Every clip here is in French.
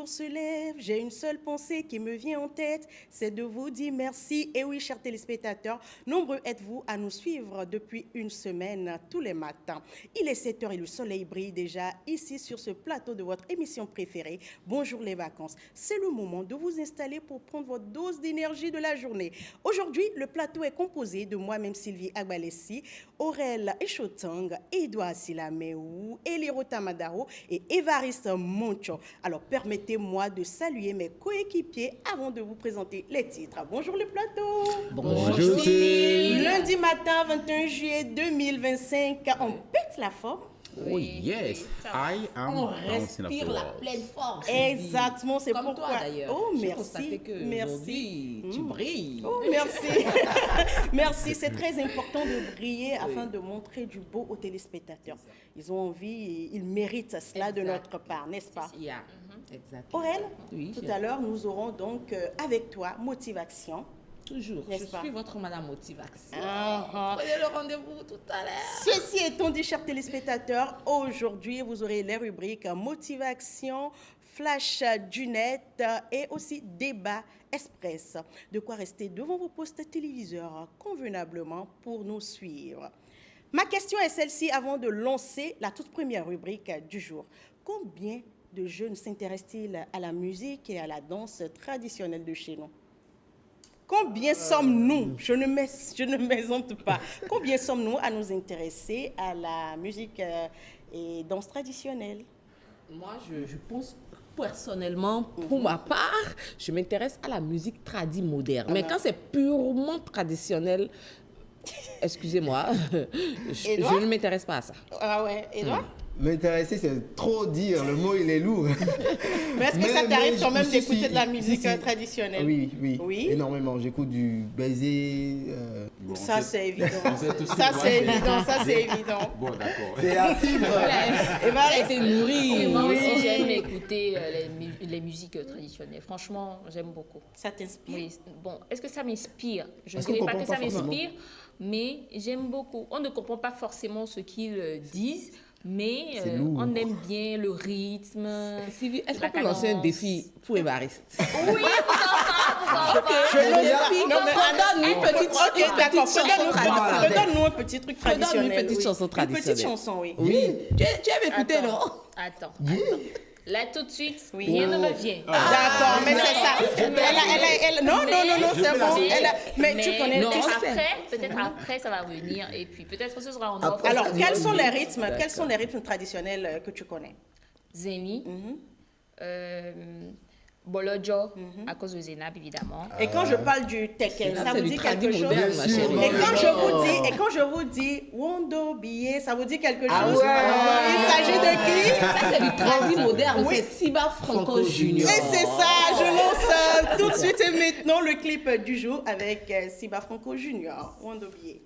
jour se lève, j'ai une seule pensée qui me vient en tête, c'est de vous dire merci. Et oui, chers téléspectateurs, nombreux êtes-vous à nous suivre depuis une semaine tous les matins. Il est 7 heures et le soleil brille déjà ici sur ce plateau de votre émission préférée, Bonjour les vacances. C'est le moment de vous installer pour prendre votre dose d'énergie de la journée. Aujourd'hui, le plateau est composé de moi-même Sylvie Agbalessi, Aurel Echotang, Edouard Silameou, Eliro Tamadaro et Évariste Moncho. Alors, permettez-moi de saluer mes coéquipiers avant de vous présenter les titres. Bonjour le plateau. Bonjour. Lundi matin, 21 juillet 2025, on pète la forme. Oh yes, I am On bouncing off the respire la walls. pleine force. Exactement, c'est Comme pourquoi. toi d'ailleurs. Oh, J'ai merci. constaté que Merci. aujourd'hui, tu brilles. Oh, merci. Merci, c'est très important de briller afin de montrer du beau aux téléspectateurs. Ils ont envie, ils méritent cela de notre part, n'est-ce pas? Yeah. Exactement. Aurel, Oui, tout à l'heure, nous aurons donc avec toi Motivation. toujours. Je N'est-ce pas? suis votre madame Motivation. Ah, Prenez le rendez-vous tout à l'heure. Ceci étant dit, chers téléspectateurs, aujourd'hui, vous aurez les rubriques Motivation, Flash du net et aussi Débat Express. De quoi rester devant vos postes téléviseurs convenablement pour nous suivre. Ma question est celle-ci avant de lancer la toute première rubrique du jour. Combien de jeunes s'intéressent-ils à la musique et à la danse traditionnelle de chez nous? Combien sommes-nous, je ne m'exempte pas, combien sommes-nous à nous intéresser à la musique et danse traditionnelle? Moi, je pense personnellement, pour ma part, je m'intéresse à la musique moderne. Mais quand c'est purement traditionnel, excusez-moi, je ne m'intéresse pas à ça. Ah ouais, Edouard? M'intéresser, c'est trop dire. Le mot, il est lourd. Mais est-ce que ça t'arrive quand même si, d'écouter si, de la musique si. traditionnelle? Oui, oui, Oui? énormément. J'écoute du baiser. Bon, Ça, c'est évident. on sait tous Ça, que c'est moi, évident, ça, c'est évident. Bon, d'accord. C'est la fibre. Et Marie? Elle était nourrie. Moi Oui. aussi, j'aime écouter les musiques traditionnelles. Franchement, j'aime beaucoup. Ça t'inspire? Oui, bon, est-ce que ça m'inspire? Je ne Est-ce qu'on dirais pas que comprend ça pas forcément? m'inspire, mais j'aime beaucoup. On ne comprend pas forcément ce qu'ils disent, mais C'est lourd. on aime bien le rythme. Sylvie, est-ce la qu'on peut lancer un cadence. défi pour Évariste? Oui, pourquoi pas? Non, mais Donne-nous une petite Ok, d'accord. chanson traditionnelle. Redonne-nous un petit truc Redonne-nous traditionnel. une petite oui. chanson Une traditionnelle. petite chanson, oui. Oui. Tu avais écouté, Attends, non? Attends. Là, tout de suite, Oui. rien ne me vient. D'accord, mais c'est ça. Non, c'est bon. Mais tu connais. Non, tu sais- Peut-être après, ça va revenir. Et puis, peut-être ce sera en offre. Alors, quels sont les rythmes traditionnels que tu connais? Zeni, Bolojo, à cause de Zénab, évidemment. Et quand je parle du tekel, ça C'est vous du dit tradi quelque chose? moderne, ma chérie. Et quand je vous dis Wondo Billet, ça vous dit quelque chose? Ah ouais. Il s'agit de qui? Ça, c'est du tradi moderne. Oui. C'est Siba Franco Junior. Et c'est ça, je lance tout de suite et maintenant le clip du jour avec Siba Franco Junior, Wondo Billet.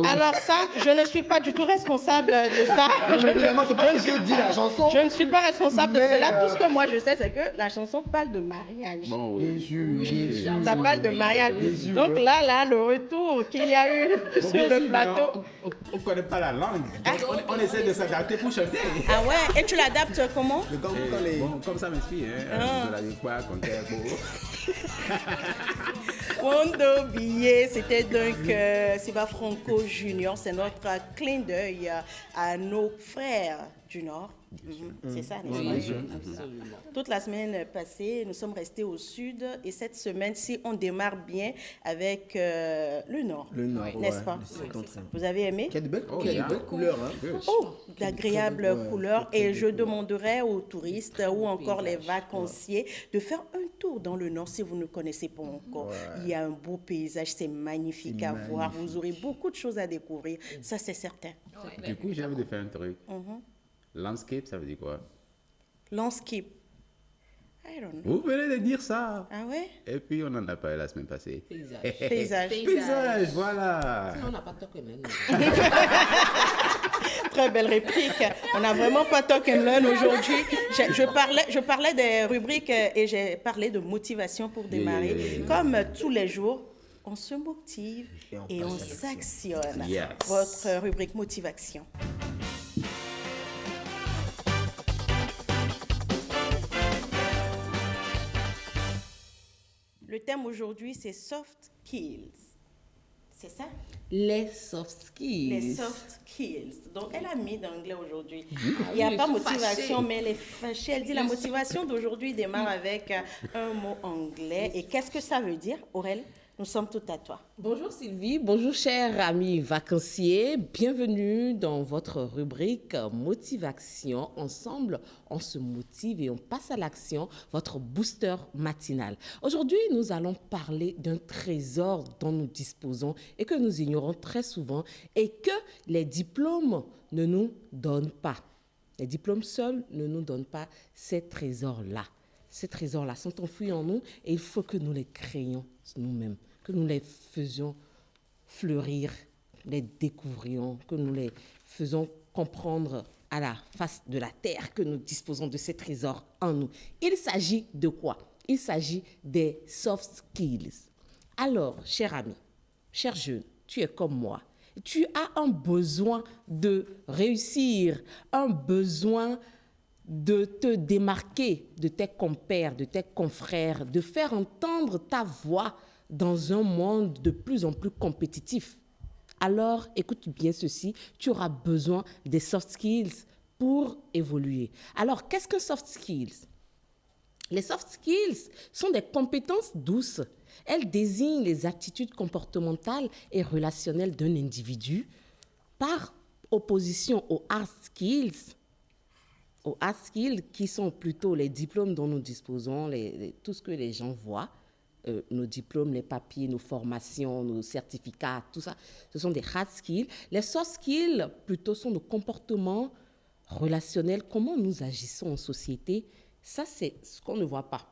Alors ça, je ne suis pas du tout responsable de ça. Évidemment, c'est pas que je dis la chanson. Je ne suis pas responsable de Mais, cela. Tout ce que moi je sais, c'est que la chanson parle de mariage. Bon, oui. Jésus. Ça parle de mariage. Donc là, le retour qu'il y a eu sur le plateau. On ne connaît pas la langue. Donc on essaie de s'adapter pour chanter. Ah ouais, et tu l'adaptes comment? Mais comme Et quand les... bon, comme ça m'inspire. Hein. De la quoi, Contempo. Mondo Billet, c'était donc Siba Franco Junior. C'est notre clin d'œil à nos frères du Nord. C'est ça, n'est-ce pas? Absolument. Toute la semaine passée, nous sommes restés au sud et cette semaine-ci, on démarre bien avec le Nord. Le Nord, n'est-ce ouais, pas? le septentrion. Vous avez aimé? Quelle belle, Oh, quelle yeah. belle couleur, hein. Good. Oh, d'agréables Ouais, couleurs. très, très Et je belle couleur. demanderai aux touristes ou encore les vacanciers de faire un tour dans le Nord si vous ne connaissez pas encore. Il y a un beau paysage, c'est magnifique C'est à voir. magnifique. Vous aurez beaucoup de choses à découvrir. Ça, c'est certain. Du coup, j'ai envie de faire un truc. Landscape, ça veut dire quoi? Landscape. I don't know. Vous venez de dire ça. Ah ouais? Et puis, on en a parlé la semaine passée. Paysage. Paysage. Paysage, voilà. On n'a pas tort que même. Très belle réplique. On n'a vraiment pas talk and learn aujourd'hui. Je parlais des rubriques et j'ai parlé de motivation pour démarrer. Comme tous les jours, on se motive et on s'actionne. Yes. Votre rubrique motivation. Le thème aujourd'hui, c'est soft skills. C'est ça? Les soft skills. Les soft skills. Donc, elle a mis d'anglais aujourd'hui. Il oui, n'y a je pas suis motivation, fâchée. mais elle est fâchée. Elle dit la motivation d'aujourd'hui démarre avec un mot anglais. Et qu'est-ce que ça veut dire, Aurèle? Nous sommes tout à toi. Bonjour Sylvie, bonjour chers amis vacanciers, bienvenue dans votre rubrique Motivation. Ensemble, on se motive et on passe à l'action, votre booster matinal. Aujourd'hui, nous allons parler d'un trésor dont nous disposons et que nous ignorons très souvent et que les diplômes ne nous donnent pas. Les diplômes seuls ne nous donnent pas ces trésors-là. Ces trésors-là sont enfouis en nous et il faut que nous les créions nous-mêmes, que nous les faisions fleurir, les découvrions, que nous les faisons comprendre à la face de la terre que nous disposons de ces trésors en nous. Il s'agit de quoi? Il s'agit des soft skills. Alors, cher ami, cher jeune, tu es comme moi. Tu as un besoin de réussir, un besoin de te démarquer de tes compères, de tes confrères, de faire entendre ta voix dans un monde de plus en plus compétitif. Alors, écoute bien ceci, tu auras besoin des soft skills pour évoluer. Alors, qu'est-ce que soft skills? Les soft skills sont des compétences douces. Elles désignent les aptitudes comportementales et relationnelles d'un individu par opposition aux hard skills, qui sont plutôt les diplômes dont nous disposons, tout ce que les gens voient, nos diplômes, les papiers, nos formations, nos certificats, tout ça, ce sont des hard skills. Les soft skills, plutôt, sont nos comportements relationnels, comment nous agissons en société. Ça, c'est ce qu'on ne voit pas.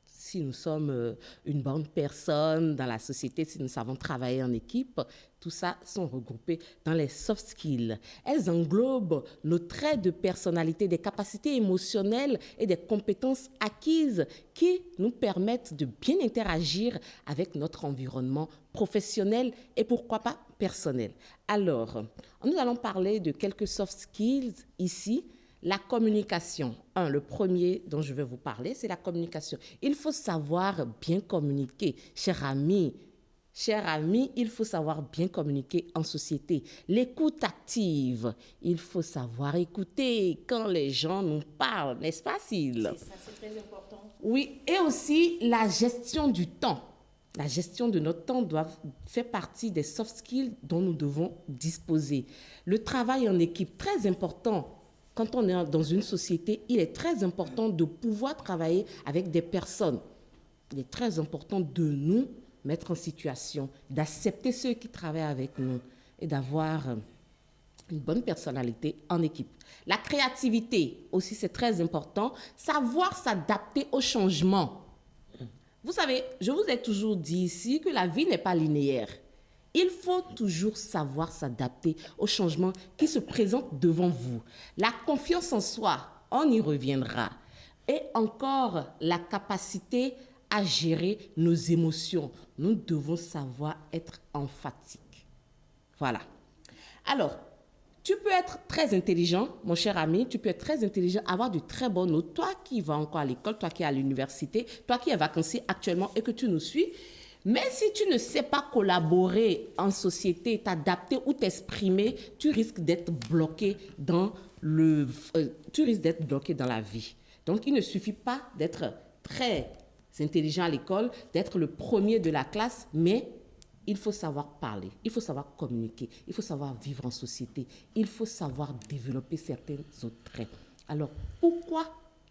Si nous sommes une bonne personne dans la société, si nous savons travailler en équipe, tout ça sont regroupés dans les soft skills. Elles englobent nos traits de personnalité, des capacités émotionnelles et des compétences acquises qui nous permettent de bien interagir avec notre environnement professionnel et pourquoi pas personnel. Alors, nous allons parler de quelques soft skills ici. La communication. Le premier dont je vais vous parler, c'est la communication. Il faut savoir bien communiquer. Cher ami, il faut savoir bien communiquer en société. L'écoute active. Il faut savoir écouter quand les gens nous parlent, n'est-ce pas, Syl? C'est ça, c'est très important. Oui, et aussi la gestion du temps. La gestion de notre temps doit faire partie des soft skills dont nous devons disposer. Le travail en équipe, très important. Quand on est dans une société, il est très important de pouvoir travailler avec des personnes. Il est très important de nous mettre en situation, d'accepter ceux qui travaillent avec nous et d'avoir une bonne personnalité en équipe. La créativité aussi, c'est très important. Savoir s'adapter au changement. Vous savez, je vous ai toujours dit ici que la vie n'est pas linéaire. Il faut toujours savoir s'adapter aux changements qui se présentent devant vous. La confiance en soi, on y reviendra. Et encore, la capacité à gérer nos émotions. Nous devons savoir être emphathiques. Voilà. Alors, tu peux être très intelligent, mon cher ami, tu peux être très intelligent, avoir de très bonnes notes. Toi qui vas encore à l'école, toi qui es à l'université, toi qui es vacancier actuellement et que tu nous suis, mais si tu ne sais pas collaborer en société, t'adapter ou t'exprimer, tu risques d'être bloqué dans la vie. Donc, il ne suffit pas d'être très intelligent à l'école, d'être le premier de la classe, mais il faut savoir parler, il faut savoir communiquer, il faut savoir vivre en société, il faut savoir développer certains autres traits. Alors, pourquoi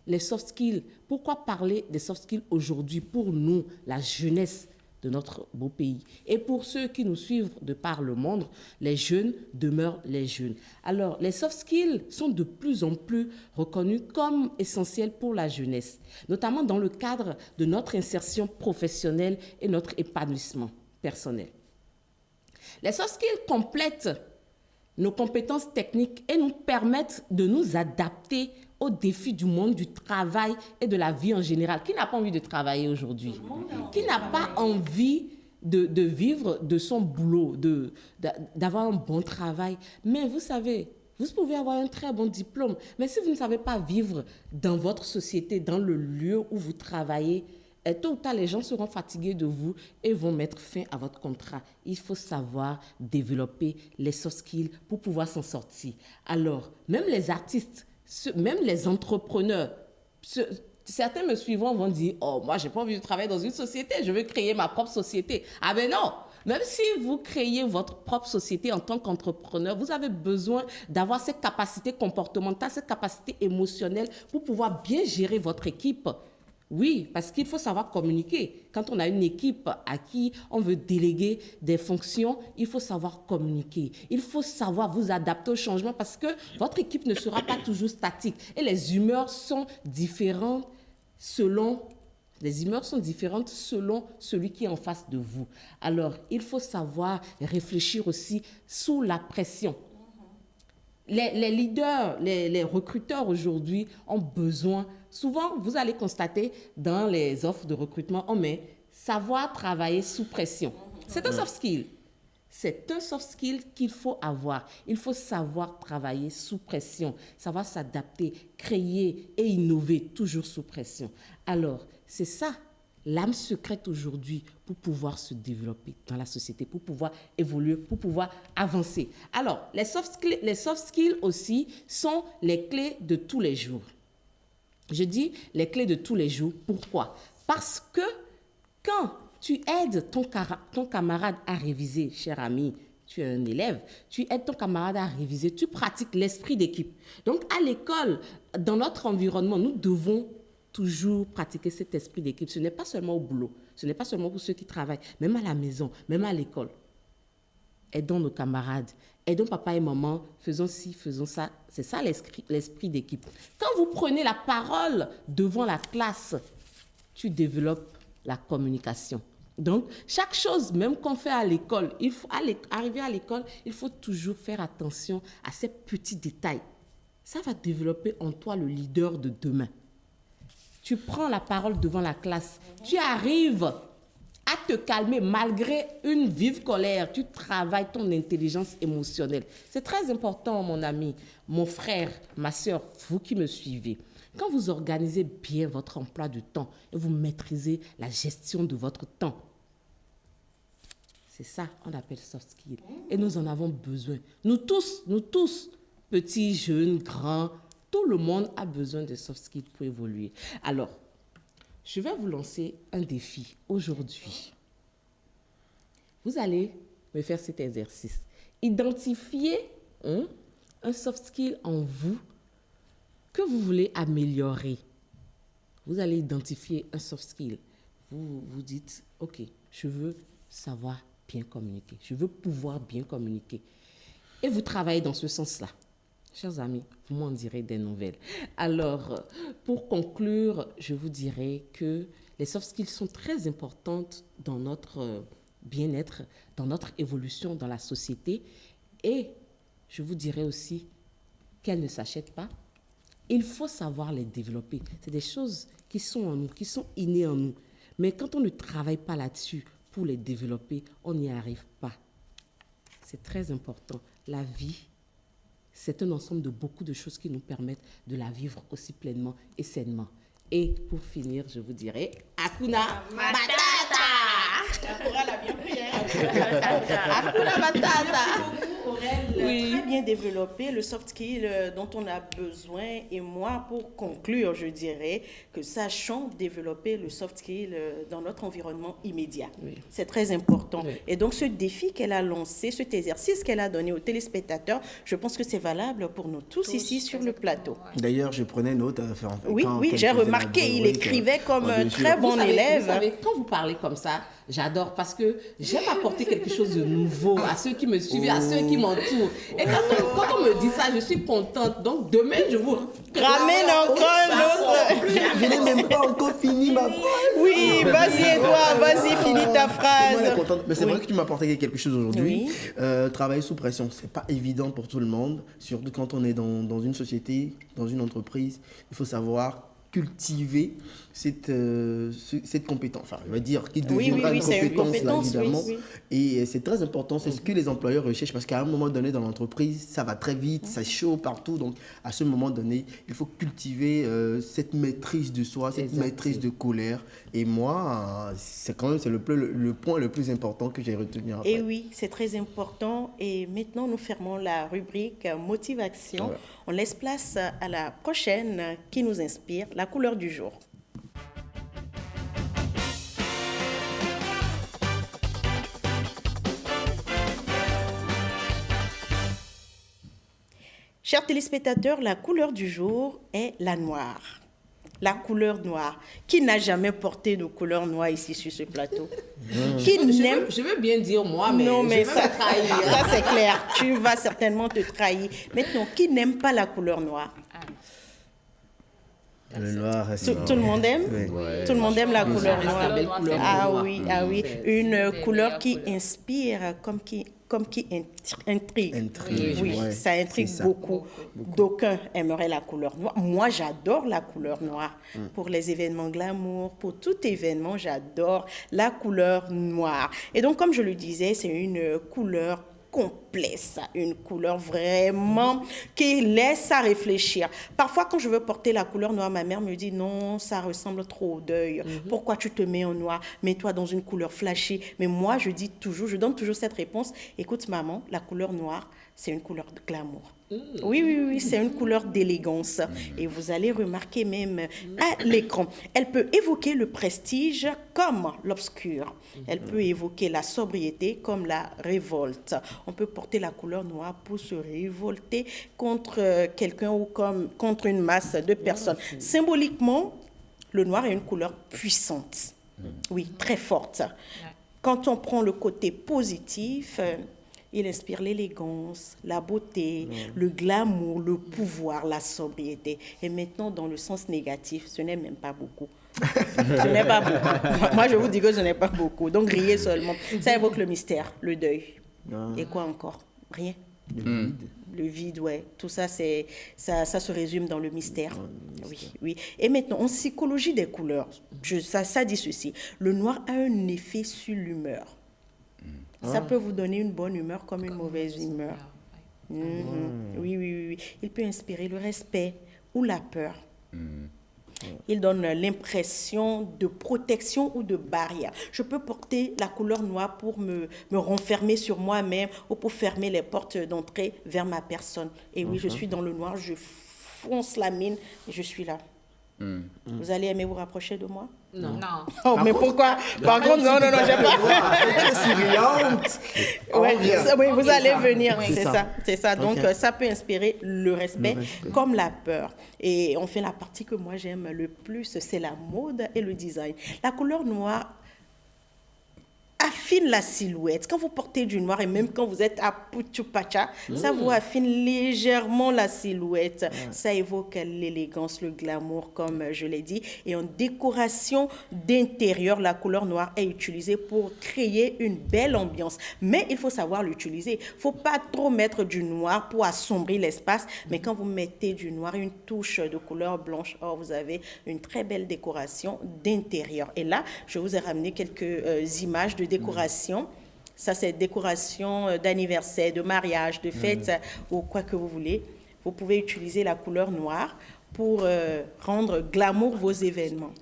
les soft skills? Pourquoi parler des soft skills aujourd'hui pour nous, la jeunesse de notre beau pays? Et pour ceux qui nous suivent de par le monde, les jeunes demeurent les jeunes. Alors, les soft skills sont de plus en plus reconnus comme essentiels pour la jeunesse, notamment dans le cadre de notre insertion professionnelle et notre épanouissement personnel. Les soft skills complètent nos compétences techniques et nous permettent de nous adapter aux défis du monde du travail et de la vie en général. Qui n'a pas envie de travailler aujourd'hui? Qui n'a pas envie de vivre de son boulot, d'avoir un bon travail? Mais vous savez, vous pouvez avoir un très bon diplôme, mais si vous ne savez pas vivre dans votre société, dans le lieu où vous travaillez, tôt ou tard, les gens seront fatigués de vous et vont mettre fin à votre contrat. Il faut savoir développer les soft skills pour pouvoir s'en sortir. Alors, même les artistes, même les entrepreneurs, certains me suivront vont dire « Oh, moi, je n'ai pas envie de travailler dans une société, je veux créer ma propre société. » Ah ben non! Même si vous créez votre propre société en tant qu'entrepreneur, vous avez besoin d'avoir cette capacité comportementale, cette capacité émotionnelle pour pouvoir bien gérer votre équipe. Oui, parce qu'il faut savoir communiquer. Quand on a une équipe à qui on veut déléguer des fonctions, il faut savoir communiquer. Il faut savoir vous adapter au changement parce que votre équipe ne sera pas toujours statique. Et les humeurs sont différentes selon celui qui est en face de vous. Alors, il faut savoir réfléchir aussi sous la pression. Les leaders, les recruteurs aujourd'hui ont besoin, souvent vous allez constater dans les offres de recrutement, on met savoir travailler sous pression. C'est un soft skill. C'est un soft skill qu'il faut avoir. Il faut savoir travailler sous pression, savoir s'adapter, créer et innover toujours sous pression. Alors, c'est ça l'âme secrète aujourd'hui pour pouvoir se développer dans la société, pour pouvoir évoluer, pour pouvoir avancer. Alors, les soft skills aussi sont les clés de tous les jours. Je dis les clés de tous les jours. Pourquoi? Parce que quand tu aides ton camarade à réviser, cher ami, tu es un élève, tu aides ton camarade à réviser, tu pratiques l'esprit d'équipe. Donc, à l'école, dans notre environnement, nous devons toujours pratiquer cet esprit d'équipe. Ce n'est pas seulement au boulot, ce n'est pas seulement pour ceux qui travaillent, même à la maison, même à l'école. Aidons nos camarades, aidons papa et maman, faisons ci, faisons ça. C'est ça l'esprit d'équipe. Quand vous prenez la parole devant la classe, tu développes la communication. Donc, chaque chose, même qu'on fait à l'école, arriver à l'école, il faut toujours faire attention à ces petits détails. Ça va développer en toi le leader de demain. Tu prends la parole devant la classe, tu arrives à te calmer malgré une vive colère. Tu travailles ton intelligence émotionnelle. C'est très important, mon ami, mon frère, ma soeur, vous qui me suivez. Quand vous organisez bien votre emploi du temps et vous maîtrisez la gestion de votre temps, c'est ça qu'on appelle soft skills. Et nous en avons besoin. Nous tous, petits, jeunes, grands, tout le monde a besoin de soft skills pour évoluer. Alors, je vais vous lancer un défi aujourd'hui. Vous allez me faire cet exercice. Identifiez un soft skill en vous que vous voulez améliorer. Vous allez identifier un soft skill. Vous vous dites, OK, je veux savoir bien communiquer. Je veux pouvoir bien communiquer. Et vous travaillez dans ce sens-là. Chers amis, vous m'en direz des nouvelles. Alors, pour conclure, je vous dirais que les soft skills sont très importantes dans bien-être, dans notre évolution dans la société. Et je vous dirais aussi qu'elles ne s'achètent pas. Il faut savoir les développer. C'est des choses qui sont en nous, qui sont innées en nous. Mais quand on ne travaille pas là-dessus pour les développer, on n'y arrive pas. C'est très important. La vie, c'est un ensemble de beaucoup de choses qui nous permettent de la vivre aussi pleinement et sainement. Et pour finir, je vous dirais Hakuna Matata. La bien pris, hein. Hakuna Matata. Aurel, Oui. très bien développé le soft skill dont on a besoin. Et moi, pour conclure, je dirais que sachons développer le soft skill dans notre environnement immédiat. Oui. C'est très important. Oui. Et donc, ce défi qu'elle a lancé, cet exercice qu'elle a donné aux téléspectateurs, je pense que c'est valable pour nous tous ici sur le plateau. D'ailleurs, je prenais note. Oui, j'ai remarqué, il écrivait comme un très bon élève. Vous savez, quand vous parlez comme ça, j'adore parce que j'aime apporter quelque chose de nouveau à ceux qui me suivent, à ceux qui m'entourent. Et quand on me dit ça, je suis contente. Donc demain, je vous Ramène encore un autre. Je n'ai même pas encore fini ma phrase. Oui, vas-y Edouard, vas-y, finis ta Moi, elle est phrase. contente. Mais c'est Oui. vrai que tu m'as apporté quelque chose aujourd'hui. Oui. Travailler sous pression, c'est pas évident pour tout le monde. Surtout quand on est dans une société, dans une entreprise. Il faut savoir cultiver cette compétence. Enfin, je veux dire, qui Oui, deviendra oui, une c'est une compétence, là, compétence, évidemment. oui. Et c'est très important. C'est ce que les employeurs recherchent parce qu'à un moment donné dans l'entreprise, ça va très vite, c'est chaud partout. Donc, à ce moment donné, il faut cultiver cette maîtrise de soi, cette Exact. maîtrise de colère. Et moi, c'est quand même le point le plus important que j'ai retenu après. Et oui, c'est très important. Et maintenant, nous fermons la rubrique motivation. Ouais. On laisse place à la prochaine qui nous inspire, la couleur du jour. Chers téléspectateurs, la couleur du jour est la noire. La couleur noire. Qui n'a jamais porté de couleur noire ici sur ce plateau? Qui n'aime je veux bien dire moi, mais non, mais je vais ça, me trahir. ça c'est clair. Tu vas certainement te trahir. Maintenant, qui n'aime pas la couleur noire? Le noir, Tout le monde aime? Oui. Ouais. Tout le monde aime la couleur C'est la noire. belle couleur Ah noire. oui, ah oui. C'est Une des couleur meilleures qui couleurs. inspire, comme qui intrigue. Intrigue, Oui, ouais, ça intrigue c'est ça. beaucoup. D'aucuns aimeraient la couleur noire. Moi, j'adore la couleur noire. Pour les événements glamour, pour tout événement, j'adore la couleur noire. Et donc, comme je le disais, c'est une couleur complexe, une couleur vraiment qui laisse à réfléchir. Parfois, quand je veux porter la couleur noire, ma mère me dit non, ça ressemble trop au deuil. Pourquoi tu te mets en noir? Mets-toi dans une couleur flashy. Mais moi, je donne toujours cette réponse. Écoute, maman, la couleur noire, c'est une couleur de glamour. Oui, c'est une couleur d'élégance. Et vous allez remarquer même à l'écran, elle peut évoquer le prestige comme l'obscur. Elle peut évoquer la sobriété comme la révolte. On peut porter la couleur noire pour se révolter contre quelqu'un ou contre une masse de personnes. Symboliquement, le noir est une couleur puissante. Oui, très forte. Quand on prend le côté positif, il inspire l'élégance, la beauté, le glamour, le pouvoir, la sobriété. Et maintenant, dans le sens négatif, ce n'est même pas beaucoup. Ce n'est pas beaucoup. Moi, je vous dis que ce n'est pas beaucoup. Donc, riez seulement. Ça évoque le mystère, le deuil. Et quoi encore? Rien. Le vide, ouais. Tout ça, ça se résume dans le mystère. Oui. Et maintenant, en psychologie des couleurs, ça dit ceci. Le noir a un effet sur l'humeur. Ça peut vous donner une bonne humeur comme une mauvaise humeur. Oui. Il peut inspirer le respect ou la peur. Il donne l'impression de protection ou de barrière. Je peux porter la couleur noire pour me renfermer sur moi-même ou pour fermer les portes d'entrée vers ma personne. Et oui, je suis dans le noir, je fonce la mine et je suis là. Vous allez aimer vous rapprocher de moi? Non. Non. Oh, mais pourquoi? Par contre, non, j'aime pas. Tu es souriante. Ouais, On vient. oui, vous allez venir, Oui. c'est ça. Donc, Ok. ça peut inspirer le respect, Le respect. comme la peur. Et on fait la partie que moi j'aime le plus, c'est la mode et le design. La couleur noire affine la silhouette. Quand vous portez du noir et même quand vous êtes à Puchu Pacha, ça vous affine légèrement la silhouette. Ça évoque l'élégance, le glamour, comme je l'ai dit. Et en décoration d'intérieur, la couleur noire est utilisée pour créer une belle ambiance. Mais il faut savoir l'utiliser. Il ne faut pas trop mettre du noir pour assombrir l'espace. Mais quand vous mettez du noir, une touche de couleur blanche, oh, vous avez une très belle décoration d'intérieur. Et là, je vous ai ramené quelques images de décoration. Ça, c'est décoration d'anniversaire, de mariage, de fête ou quoi que vous voulez. Vous pouvez utiliser la couleur noire pour rendre glamour vos événements.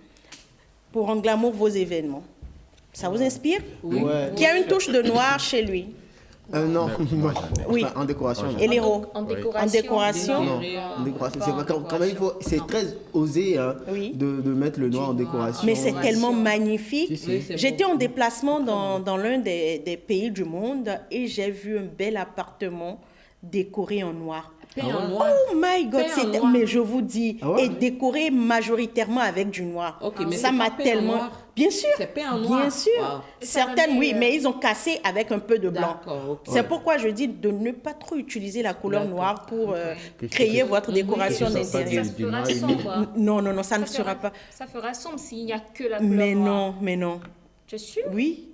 Pour rendre glamour vos événements. Ça vous inspire? Oui. Ouais. Qui a une touche de noir chez lui? Non, Oui. Enfin, en décoration. non. Et l'héros? En En décoration. décoration? Non, en décoration. C'est pas- quand même, c'est très osé hein, Oui. de mettre le noir en décoration. Mais c'est tellement magnifique. Si, si. Oui, c'est J'étais beau. en déplacement dans l'un des pays du monde et j'ai vu un bel appartement décoré en noir. Peint en noir. Oh my God, Peint en c'était- noir. mais je vous dis, Ah ouais? et décoré majoritairement avec du noir. Ok, mais ça c'est m'a pas peint en tellement... noir. Bien sûr, C'est peint en noir. bien sûr. Wow. Certaines, oui, mais ils ont cassé avec un peu de blanc. D'accord, ok. C'est pourquoi je dis de ne pas trop utiliser la couleur D'accord. noire pour Que- créer que- votre décoration que ça soit d'intérieur. Ça du fera noir et sombre. Non, non, non, ça ne sera pas. Ça fera sombre s'il n'y a que la couleur Mais noire. non, mais non. Tu es sûr? Oui.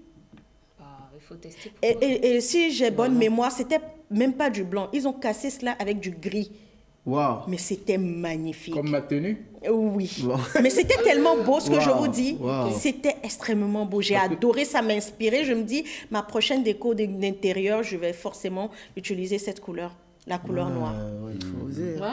Il faut tester. Pour Et si j'ai bonne mémoire, c'était même pas du blanc. Ils ont cassé cela avec du gris. Waouh. Mais c'était magnifique. Comme ma tenue. Oui. Wow. Mais c'était tellement beau ce que je Wow. vous dis. Wow. C'était extrêmement beau. J'ai adoré, ça m'a inspiré. Je me dis, ma prochaine déco d'intérieur, je vais forcément utiliser cette couleur, la couleur noire. Ouais, il faut oser. Ouais,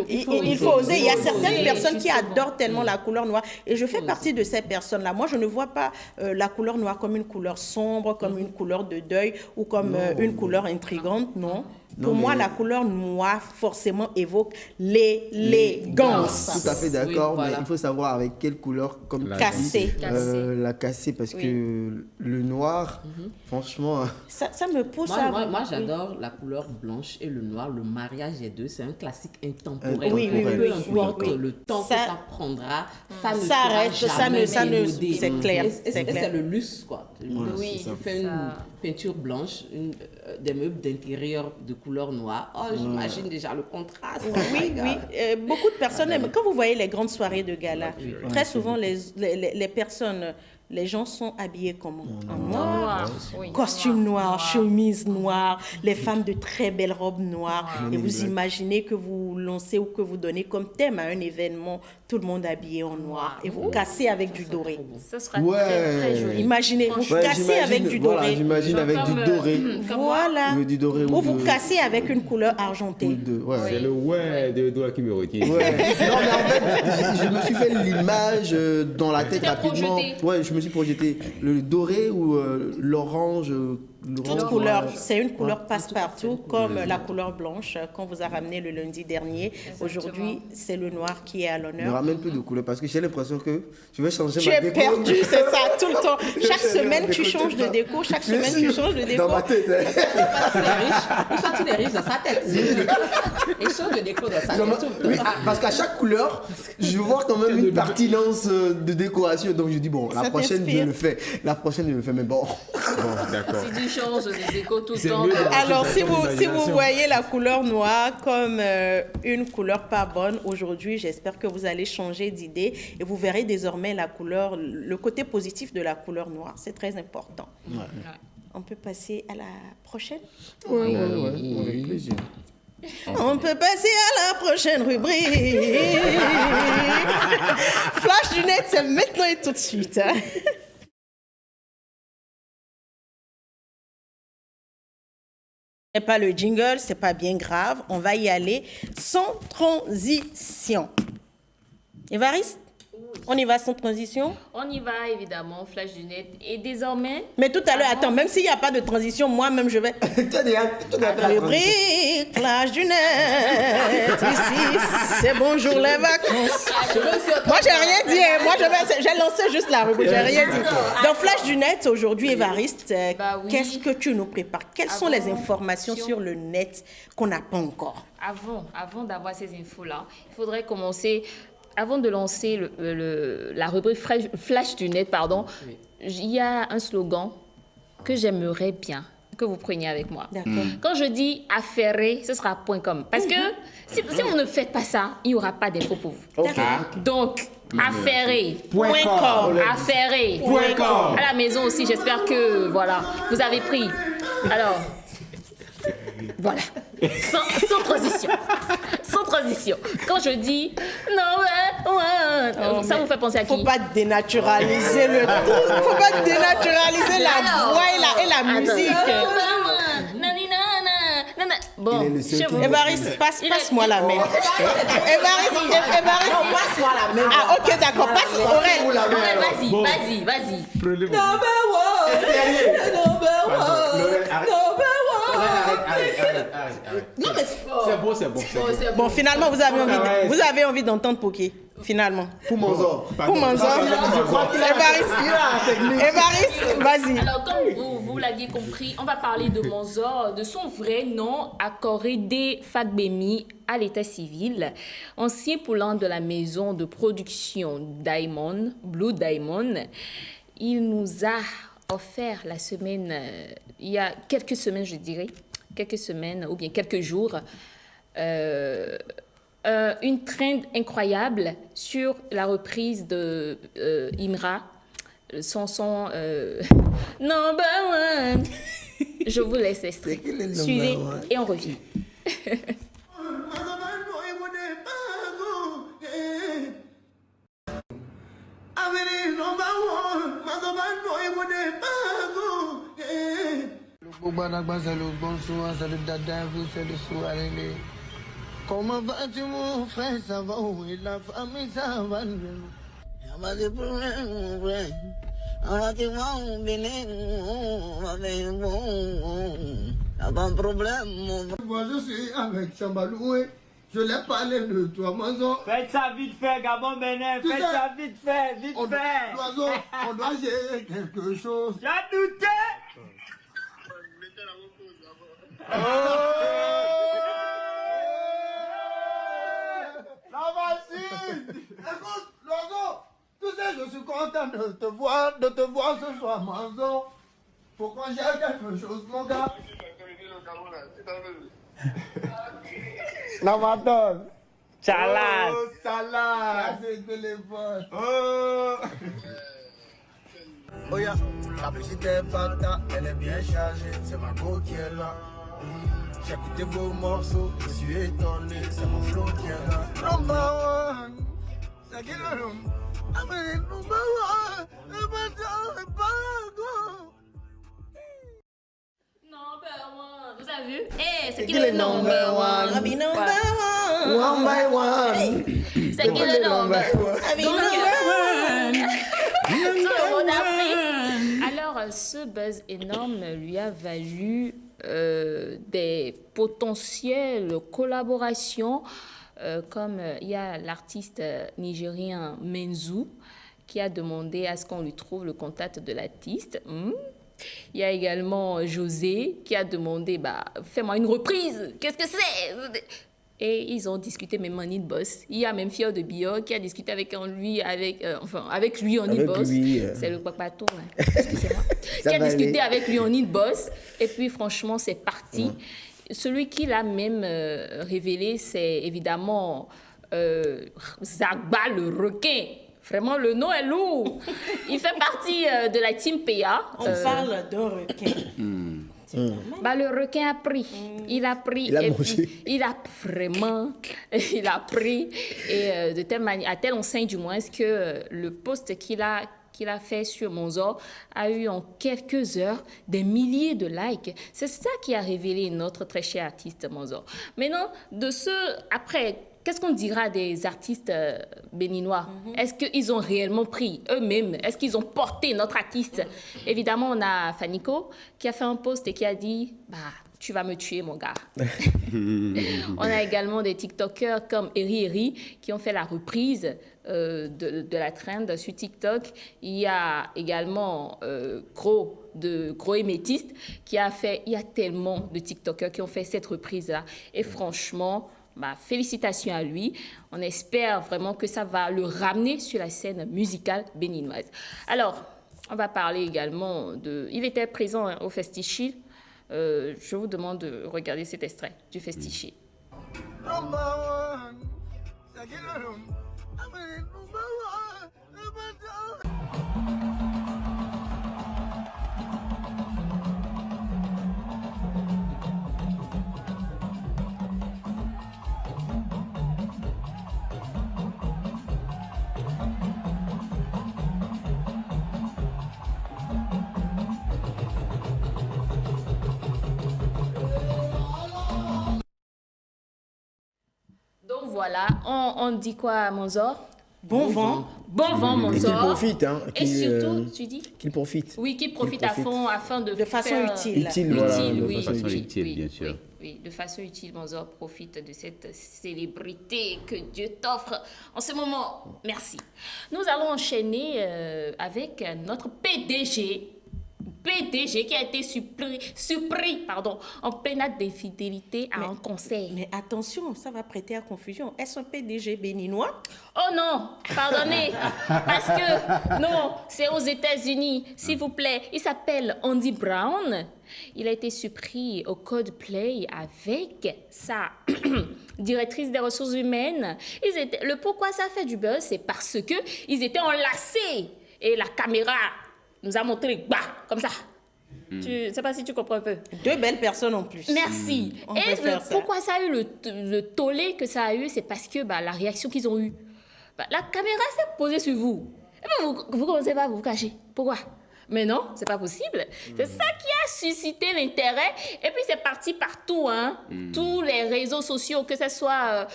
Il faut oser. Il y a certaines oser, personnes qui justement. adorent tellement la couleur noire. Et je fais partie de ces personnes-là. Moi, je ne vois pas la couleur noire comme une couleur sombre, comme une couleur de deuil ou comme une couleur intrigante. Non. Pour Non, moi, mais- la couleur noire forcément évoque l'élégance. Tout à fait d'accord, Oui, voilà. mais il faut savoir avec quelle couleur, comme tu Cassé. dis, la casser, parce que le noir, franchement, Ça me pousse à... Moi, j'adore la couleur blanche et le noir. Le mariage des deux, c'est un classique intemporel. Oui, oui, Peu oui, importe oui, oui. le temps Ça- que ça prendra, ça ne Ça sera arrête, ça ne- jamais ça ne- érodé. c'est clair, Et c'est c'est clair. le luxe, quoi. Oui, Tu fais une ça. peinture blanche, des meubles d'intérieur de couleur noire. Oh, j'imagine déjà le contraste. Oh my Oui, God. oui. Beaucoup de personnes aiment. Quand vous voyez les grandes soirées de gala, très souvent, les personnes, les gens sont habillés comment? En noir. Noir. Oui, Costume noir, noir. chemise noire, les femmes de très belles robes noires. Et vous imaginez que vous lancez ou que vous donnez comme thème à un événement, tout le monde habillé en noir. Et vous cassez avec du doré. Ça sera Ouais. très, très joli. Imaginez, vous ouais, cassez avec du voilà, doré. j'imagine avec du Comme, doré. comme moi. Voilà. Oui, du doré Ou ou vous de- cassez avec une couleur ou argentée. de- ouais. C'est le ouais de doigt qui me retient. Ouais. Non, mais en fait, je me suis fait l'image dans la tête t'es rapidement. projeté. Ouais, je me suis projeté. Le doré ou l'orange. Toute couleur, c'est une couleur passe-partout, comme la couleur blanche qu'on vous a ramené le lundi dernier. Aujourd'hui, c'est le noir qui est à Ne l'honneur. ramène plus de couleur parce que j'ai l'impression que je vais changer Tu ma es déco. perdu, c'est ça, tout le temps. Chaque Je vais semaine, tu déco tout changes le de temps. déco. Chaque Bien semaine, sûr. tu changes de déco. Dans ma tête. Il sent tous les riches dans sa tête. Il change de déco dans sa tête. tout le Oui, temps. parce qu'à chaque couleur, je vois quand même une pertinence de décoration. Donc je dis, bon, la Ça prochaine, je t'inspire. le fais. La prochaine, je le fais, mais bon. Bon, d'accord. Si tu changes de déco tout le C'est temps, mieux bah, Alors, si vous Imagination. voyez la couleur noire comme une couleur pas bonne aujourd'hui, j'espère que vous allez changer d'idée et vous verrez désormais la couleur, le côté positif de la couleur noire. C'est très important. On peut passer à la prochaine? Ouais, avec plaisir. On peut passer à la prochaine rubrique. Flash du net, c'est maintenant et tout de suite. Hein. C'est pas le jingle, c'est pas bien grave. On va y aller sans transition. Évariste, on y va sans transition? on y va évidemment, flash du net. Et désormais, Mais tout à l'heure, Avant- attends, même s'il n'y a pas de transition, moi-même je vais... Tu as déjà fait la transition. Rubrique, flash du net, ici, c'est bonjour les vacances. Moi, j'ai rien dit, hein. Moi, j'ai lancé juste la rubrique, j'ai rien dit. Donc, flash du net, aujourd'hui, Évariste, Bah oui. qu'est-ce que tu nous prépares? Quelles sont les Avant- informations sur le net qu'on n'a pas encore? avant d'avoir ces infos-là, il faudrait commencer, avant de lancer la rubrique flash du net, pardon, il y a un slogan que j'aimerais bien que vous preniez avec moi. D'accord. Quand je dis affairer, ce sera .com. Parce que si vous ne faites pas ça, il n'y aura pas d'infos pour vous. Donc, affairer. .com. Affairer. .com. À la maison aussi, j'espère que, voilà, vous avez pris. Alors, voilà. Sans transition. Sans transition. Quand je dis non, ça vous fait penser à qui? Faut pas dénaturaliser le truc. Faut pas dénaturaliser la voix et la musique. Bon, Il est le seul chez qui- vous. Évariste, passe-moi la main. Évariste. Passe-moi la main. Ah, ok, d'accord. Passe Aurel. Ouais, vas-y. Prenez mon Arrête. Non, mais c'est fort. C'est bon. Bon, finalement, vous avez envie d'entendre Poké. Finalement. Pour Manzor. Pour Manzor. Évariste, vas-y. Alors, comme vous l'aviez compris, on va parler de Manzor, de son vrai nom, Akorede Fagbemi, à l'état civil, ancien poulain de la maison de production Diamond, Blue Diamond. Il nous a offert la semaine, il y a quelques semaines, je dirais, quelques semaines ou bien quelques jours, une trend incroyable sur la reprise de Imra, son Number One. Je vous laisse extrait. C'est qui le Suivez Number One? et on revient. Comment vas-tu mon frère, ça va où est la famille, ça va bien. Y'a pas de problème mon frère. On va te voir au Bénin, on va faire bon. Y'a pas de problème mon frère. Moi je suis avec Chambaloué, je l'ai parlé de toi Manzor. Faites ça vite fait, Gabon Benin, Tu faites sais, ça vite fait, vite On fait. on doit gérer quelque chose. J'ai douté. La voici. Écoute, l'oiseau, tu sais, je suis content de te voir ce soir, Manzo. Faut qu'on gère quelque chose, mon gars. La matos. Chalas. Oh, salade. C'est que les potes. Oh. Oh yeah, la musique est bata, elle est bien chargée, c'est ma go qui est là. J'ai écouté vos morceaux, je suis étonné, c'est mon flow qui est là. Number one, c'est qui le nom? Ah mais number one, le matin est pas go. Number One. Vous avez vu? C'est qui qui le le number number one? Rabi number one. One by one. C'est qui le number one? Rabi Donc, number one. tout le monde a pris. Alors, ce buzz énorme lui a valu des potentielles collaborations, comme il y a l'artiste nigérien Menzu qui a demandé à ce qu'on lui trouve le contact de l'artiste. Il y a également José qui a demandé, fais-moi une reprise, qu'est-ce que c'est? Et ils ont discuté même en Boss. Il y a même Fior de Bio qui a discuté avec lui en Boss. C'est le papato, hein. Excusez-moi. Qui a discuté avec lui en Boss. Et puis franchement, c'est parti. Celui qui l'a même révélé, c'est évidemment Zagba le requin. Vraiment, le nom est lourd. Il fait partie de la team PA. On parle d'un requin. Le requin a pris. Il a pris. Il a et mangé. puis, il a vraiment. Il a pris. Et de telle manière, à telle enseigne du moins, que le post qu'il a fait sur Manzor a eu en quelques heures des milliers de likes. C'est ça qui a révélé notre très cher artiste Manzor. Maintenant, après, qu'est-ce qu'on dira des artistes béninois? Est-ce qu'ils ont réellement pris eux-mêmes? Est-ce qu'ils ont porté notre artiste? Évidemment, on a Fanico qui a fait un post et qui a dit tu vas me tuer, mon gars. On a également des TikTokers comme Eri qui ont fait la reprise de la trend sur TikTok. Il y a également Gros et Métiste qui a fait... Il y a tellement de TikTokers qui ont fait cette reprise-là. Et franchement... félicitations à lui. On espère vraiment que ça va le ramener sur la scène musicale béninoise. Alors, On va parler également de... Il était présent au Festichil. Je vous demande de regarder cet extrait du Festichil. Donc voilà, on dit quoi à Monzor? Bon vent. Bon vent, Et qu'il Monzor. profite, hein. Et surtout, tu dis? Qu'il profite. Oui, qu'il profite à fond afin de façon faire... utile. Utile, voilà. Utile, de oui, façon façon utile. utile, oui, bien sûr. oui, oui, de façon utile, Monzor profite de cette célébrité que Dieu t'offre en ce moment. Merci. Nous allons enchaîner avec notre PDG qui a été surpris en plein acte d'infidélité à un concert. Mais attention, ça va prêter à confusion. Est-ce un PDG béninois? Oh non, pardonnez, parce que non, c'est aux États-Unis, s'il vous plaît. Il s'appelle Andy Brown. Il a été surpris au Coldplay avec sa directrice des ressources humaines. Le pourquoi ça fait du buzz, c'est parce que ils étaient enlacés et la caméra nous a montré comme ça. Je ne sais pas si tu comprends un peu. Deux belles personnes en plus. Merci. On Et peut faire ça. pourquoi ça a eu le tollé que ça a eu, c'est parce que la réaction qu'ils ont eue. La caméra s'est posée sur vous. Et puis vous commencez pas à vous cacher. Pourquoi? Mais non, c'est pas possible. C'est ça qui a suscité l'intérêt. Et puis c'est parti partout, hein. Tous les réseaux sociaux, que ce soit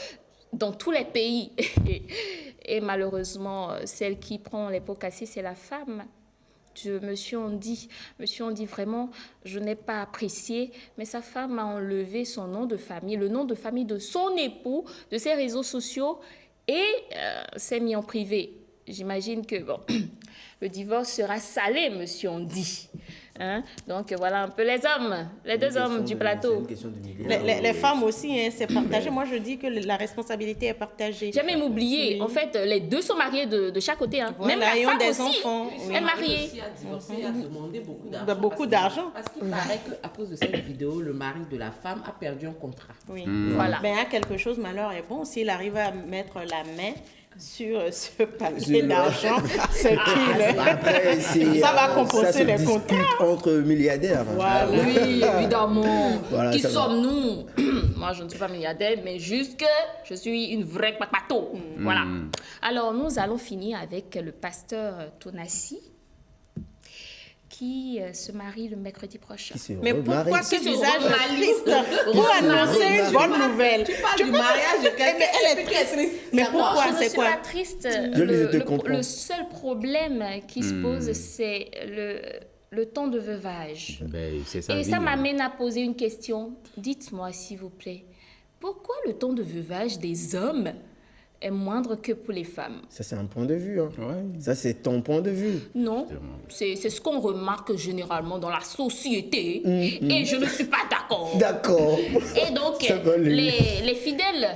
dans tous les pays. Et malheureusement, celle qui prend les pots cassés, c'est la femme. Monsieur Andy vraiment, je n'ai pas apprécié, mais sa femme a enlevé son nom de famille, le nom de famille de son époux, de ses réseaux sociaux et s'est mis en privé. J'imagine que le divorce sera salé, monsieur Andy. Hein? Donc voilà un peu les hommes, les deux hommes du plateau. Les femmes aussi, hein, c'est partagé. Moi, je dis que la responsabilité est partagée. Jamais m'oublier. Oui. En fait, les deux sont mariés de chaque côté. Hein. Voilà, Même la et ont femme des aussi enfants, oui. est mariée. Aussi a divorcé et a demandé beaucoup d'argent. Beaucoup d'argent. Parce qu'il paraît qu'à cause de cette vidéo, le mari de la femme a perdu un contrat. Oui. Voilà. Mais à quelque chose, malheur est bon. S'il arrive à mettre la main sur ce paquet Sur le- d'argent, c'est qu'il Après, ça va compenser ça se les dispute contrats. entre milliardaires. Voilà. Oui, évidemment. Voilà, Qui ça va. sommes-nous? Moi, je ne suis pas milliardaire, mais juste que je suis une vraie papato. Voilà. Alors, nous allons finir avec le pasteur Tonassi qui se marie le mercredi prochain. Qui se Mais remarie. pourquoi ce Qui se visage remarie. triste pour annoncer une bonne nouvelle? Tu parles du mariage de quelqu'un Mais elle est triste. Mais pourquoi? Je ne C'est suis quoi? pas triste. Je te comprends. Le seul problème qui se pose, c'est le temps de veuvage. Ben, c'est ça. Et vie, ça hein. m'amène à poser une question. Dites-moi, s'il vous plaît, pourquoi le temps de veuvage des hommes est moindre que pour les femmes? Ça, c'est un point de vue. Hein. Ouais. Ça, c'est ton point de vue. Non, c'est ce qu'on remarque généralement dans la société. Et je ne suis pas d'accord. D'accord. Et donc, Ça va, les fidèles,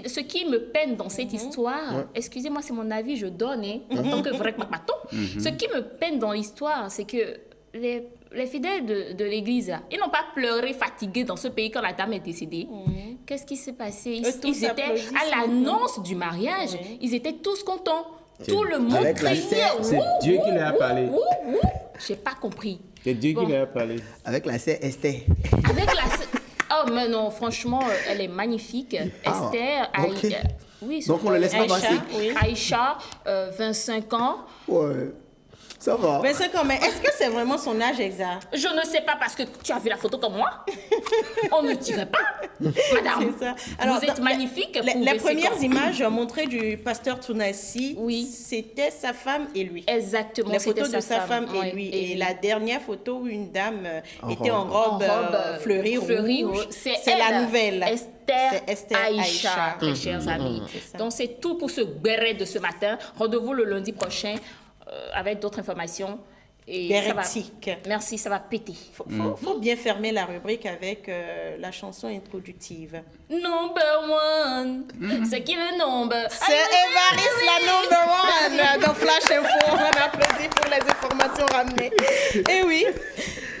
ce qui me peine dans cette histoire, excusez-moi, c'est mon avis, je donne, hein, en tant que vrai papato, ce qui me peine dans l'histoire, c'est que les fidèles de l'église, là, ils n'ont pas pleuré fatigués dans ce pays quand la dame est décédée. Qu'est-ce qui s'est passé? Eux tous Ils étaient applaudissent, à l'annonce du mariage, ils étaient tous contents. Tout le monde Avec la criait. serre, c'est Ouh, Dieu qui ouh, leur a ouh, parlé. ouh, ouh. J'ai pas compris. C'est Dieu Bon. qui leur a parlé. Avec la sœur Esther. Avec la... Oh, mais non, franchement, elle est magnifique. Ah, Esther, ok. oui, Donc, on le laisse pas Aïcha, passer. oui. Aïcha, 25 ans. Ouais. Ça va. 25 ans, mais est-ce que c'est vraiment son âge exact? Je ne sais pas parce que tu as vu la photo comme moi. On ne dirait pas. Madame, C'est ça. Alors, vous êtes dans- magnifique. Les prouvez premières c'est images montrées du pasteur Tounassi, Oui. c'était sa femme et lui. Exactement, Les c'était photos de sa femme et ouais, lui. Et la dernière photo où une dame était en robe. robe, fleurie rouge, c'est la elle, nouvelle. Esther, C'est Esther Aïcha, Aïcha. mes chers amis. C'est ça. Donc, c'est tout pour ce béret de ce matin. Rendez-vous le lundi prochain avec d'autres informations. ça va. Bérétique. Merci, ça va péter. Faut bien fermer la rubrique avec la chanson introductive. Number one. C'est qui le number? C'est Évariste, la number one dans Flash Info. On applaudit pour les informations ramenées. Et oui,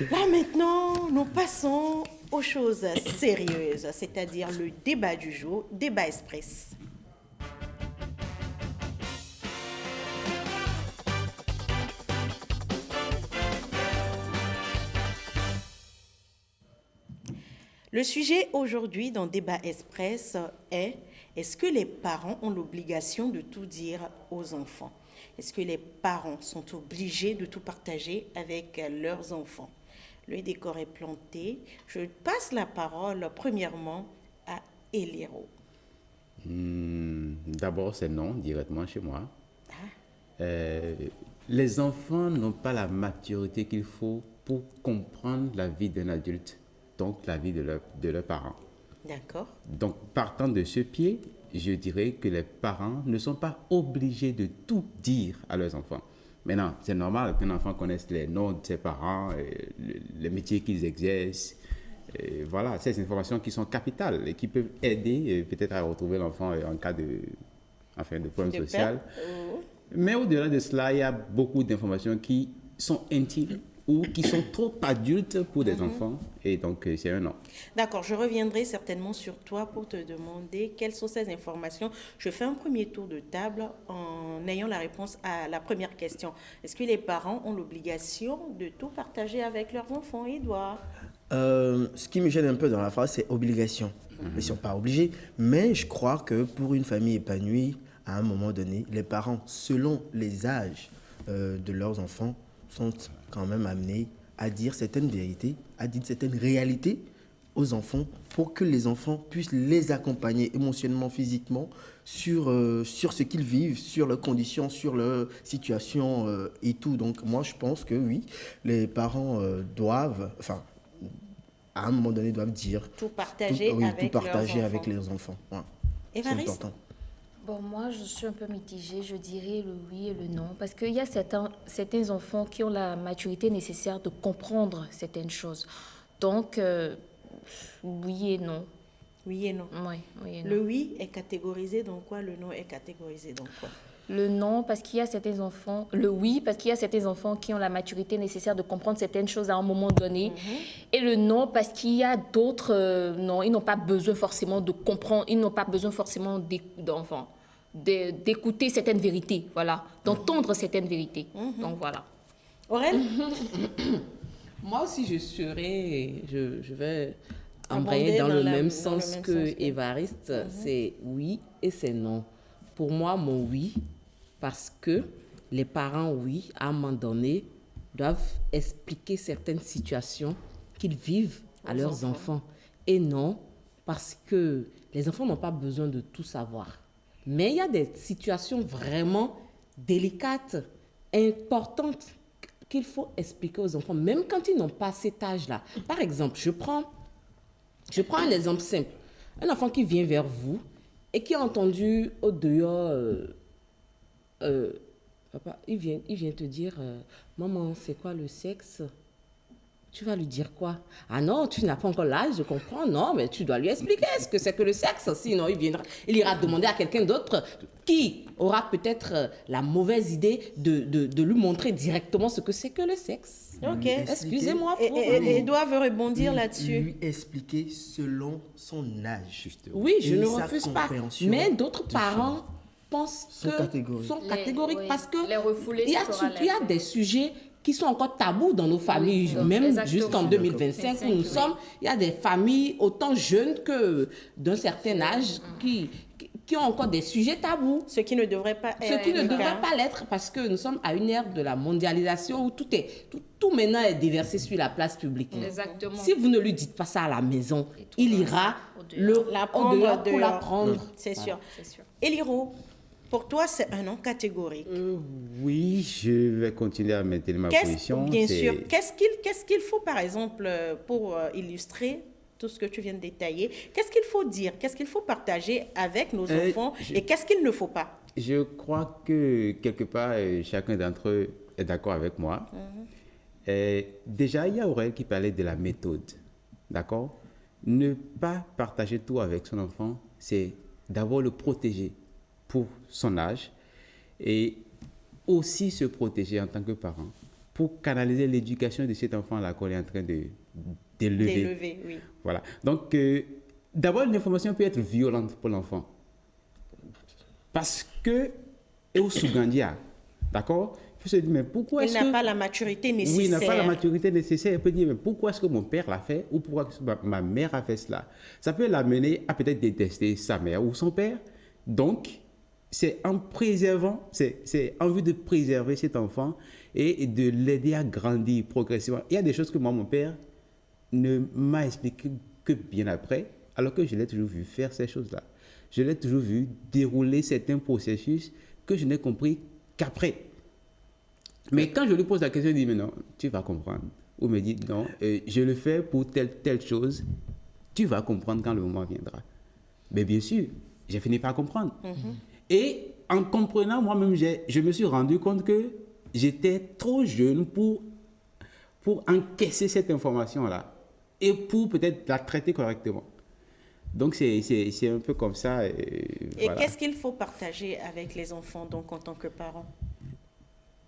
là maintenant, nous passons aux choses sérieuses, c'est-à-dire le débat du jour, débat express. Le sujet aujourd'hui dans Débat Express est: est-ce que les parents ont l'obligation de tout dire aux enfants? Est-ce que les parents sont obligés de tout partager avec leurs enfants? Le décor est planté. Je passe la parole premièrement à Eliro. D'abord, c'est non, directement chez moi. Les enfants n'ont pas la maturité qu'il faut pour comprendre la vie d'un adulte, donc la vie de leurs parents. D'accord. Donc, partant de ce pied, je dirais que les parents ne sont pas obligés de tout dire à leurs enfants. Maintenant, c'est normal qu'un enfant connaisse les noms de ses parents, les métiers qu'ils exercent. Et voilà, ces informations qui sont capitales et qui peuvent aider peut-être à retrouver l'enfant en cas de problème social. Mais au-delà de cela, il y a beaucoup d'informations qui sont intimes ou qui sont trop adultes pour des enfants. Et donc, c'est un non. D'accord, je reviendrai certainement sur toi pour te demander quelles sont ces informations. Je fais un premier tour de table en ayant la réponse à la première question. Est-ce que les parents ont l'obligation de tout partager avec leurs enfants, Édouard? Ce qui me gêne un peu dans la phrase, c'est obligation. Ils ne sont pas obligés, mais je crois que pour une famille épanouie, à un moment donné, les parents, selon les âges de leurs enfants, sont quand même amenés à dire certaines vérités, à dire certaines réalités aux enfants pour que les enfants puissent les accompagner émotionnellement, physiquement sur ce qu'ils vivent, sur leurs conditions, sur leur situation et tout. Donc moi, je pense que oui, les parents doivent, à un moment donné, doivent dire Tout partager avec les enfants. Ouais. C'est Évariste? important. Bon, moi, je suis un peu mitigée. Je dirais le oui et le non. Parce qu'il y a certains enfants qui ont la maturité nécessaire de comprendre certaines choses. Donc, oui et non. Oui et non. Oui, oui et non. Le oui est catégorisé dans quoi? Le non est catégorisé dans quoi? Le non, parce qu'il y a certains enfants. Le oui, parce qu'il y a certains enfants qui ont la maturité nécessaire de comprendre certaines choses à un moment donné. Et le non, parce qu'il y a d'autres. Non, ils n'ont pas besoin forcément de comprendre. Ils n'ont pas besoin forcément d'écouter certaines vérités. Voilà. D'entendre certaines vérités. Donc voilà. Aurèle? Moi aussi, je vais Embrayer embrayer dans le dans même le sens même que sens, oui. Évariste. C'est oui et c'est non. Pour moi, mon oui, parce que les parents, oui, à un moment donné, doivent expliquer certaines situations qu'ils vivent à leurs enfants. Et non, parce que les enfants n'ont pas besoin de tout savoir. Mais il y a des situations vraiment délicates, importantes, qu'il faut expliquer aux enfants, même quand ils n'ont pas cet âge-là. Par exemple, je prends un exemple simple. Un enfant qui vient vers vous et qui a entendu au dehors, papa, il vient te dire, maman, c'est quoi le sexe? Tu vas lui dire quoi? Ah non, tu n'as pas encore l'âge de comprendre. Non, mais tu dois lui expliquer ce que c'est que le sexe. Sinon, il ira demander à quelqu'un d'autre qui aura peut-être la mauvaise idée de lui montrer directement ce que c'est que le sexe. Ok. Excusez-moi. Et Edouard veut rebondir là-dessus. Lui expliquer selon son âge. Justement. Oui, je Et ne sa refuse pas. compréhension Mais d'autres de parents pensent Sont que catégoriques. sont catégoriques oui, parce que les refouler, il y a, ce sera il y a l'effet. des sujets qui sont encore tabous dans nos familles, donc, même exactement. jusqu'en 2025 où nous Oui. sommes. Il y a des familles autant jeunes que d'un certain âge qui ont encore des sujets tabous. Ce qui ne devrait pas être Ce qui ne le devrait cas. pas l'être parce que nous sommes à une ère de la mondialisation où tout maintenant est déversé sur la place publique. Exactement. Si vous ne lui dites pas ça à la maison, Et tout il le ira reste, La au prendre dehors pour la dehors. prendre. C'est sûr. C'est sûr. Eliro, pour toi, c'est un non catégorique. Oui, je vais continuer à maintenir ma position. Bien C'est- sûr. Qu'est-ce qu'il faut, par exemple, pour illustrer tout ce que tu viens de détailler? Qu'est-ce qu'il faut dire? Qu'est-ce qu'il faut partager avec nos enfants? Et qu'est-ce qu'il ne faut pas? Je crois que quelque part, chacun d'entre eux est d'accord avec moi. Déjà, il y a Aurèle qui parlait de la méthode. D'accord? Ne pas partager tout avec son enfant, c'est d'abord le protéger pour son âge et aussi se protéger en tant que parent pour canaliser l'éducation de cet enfant-là qu'on est en train d'élever. D'élever, oui. Voilà. Donc, d'abord, l'information peut être violente pour l'enfant. Parce que, et au Sougandia, d'accord? Il faut se dire, mais pourquoi Il est-ce n'a que... pas la maturité nécessaire. Oui, il n'a pas la maturité nécessaire. Il peut dire, mais pourquoi est-ce que mon père l'a fait ou pourquoi est-ce que ma mère a fait cela? Ça peut l'amener à peut-être détester sa mère ou son père. Donc, c'est en préservant, c'est en vue de préserver cet enfant et de l'aider à grandir progressivement. Il y a des choses que moi, mon père ne m'a expliqué que bien après, alors que je l'ai toujours vu faire ces choses-là. Je l'ai toujours vu dérouler certains processus que je n'ai compris qu'après. Mais quand je lui pose la question, il dit, mais non, tu vas comprendre. Ou me dit, non, je le fais pour telle chose, tu vas comprendre quand le moment viendra. Mais bien sûr, j'ai fini par comprendre. Et en comprenant, moi-même, je me suis rendu compte que j'étais trop jeune pour encaisser cette information-là et pour peut-être la traiter correctement. Donc, c'est un peu comme ça. Et voilà. qu'est-ce qu'il faut partager avec les enfants, donc, en tant que parents?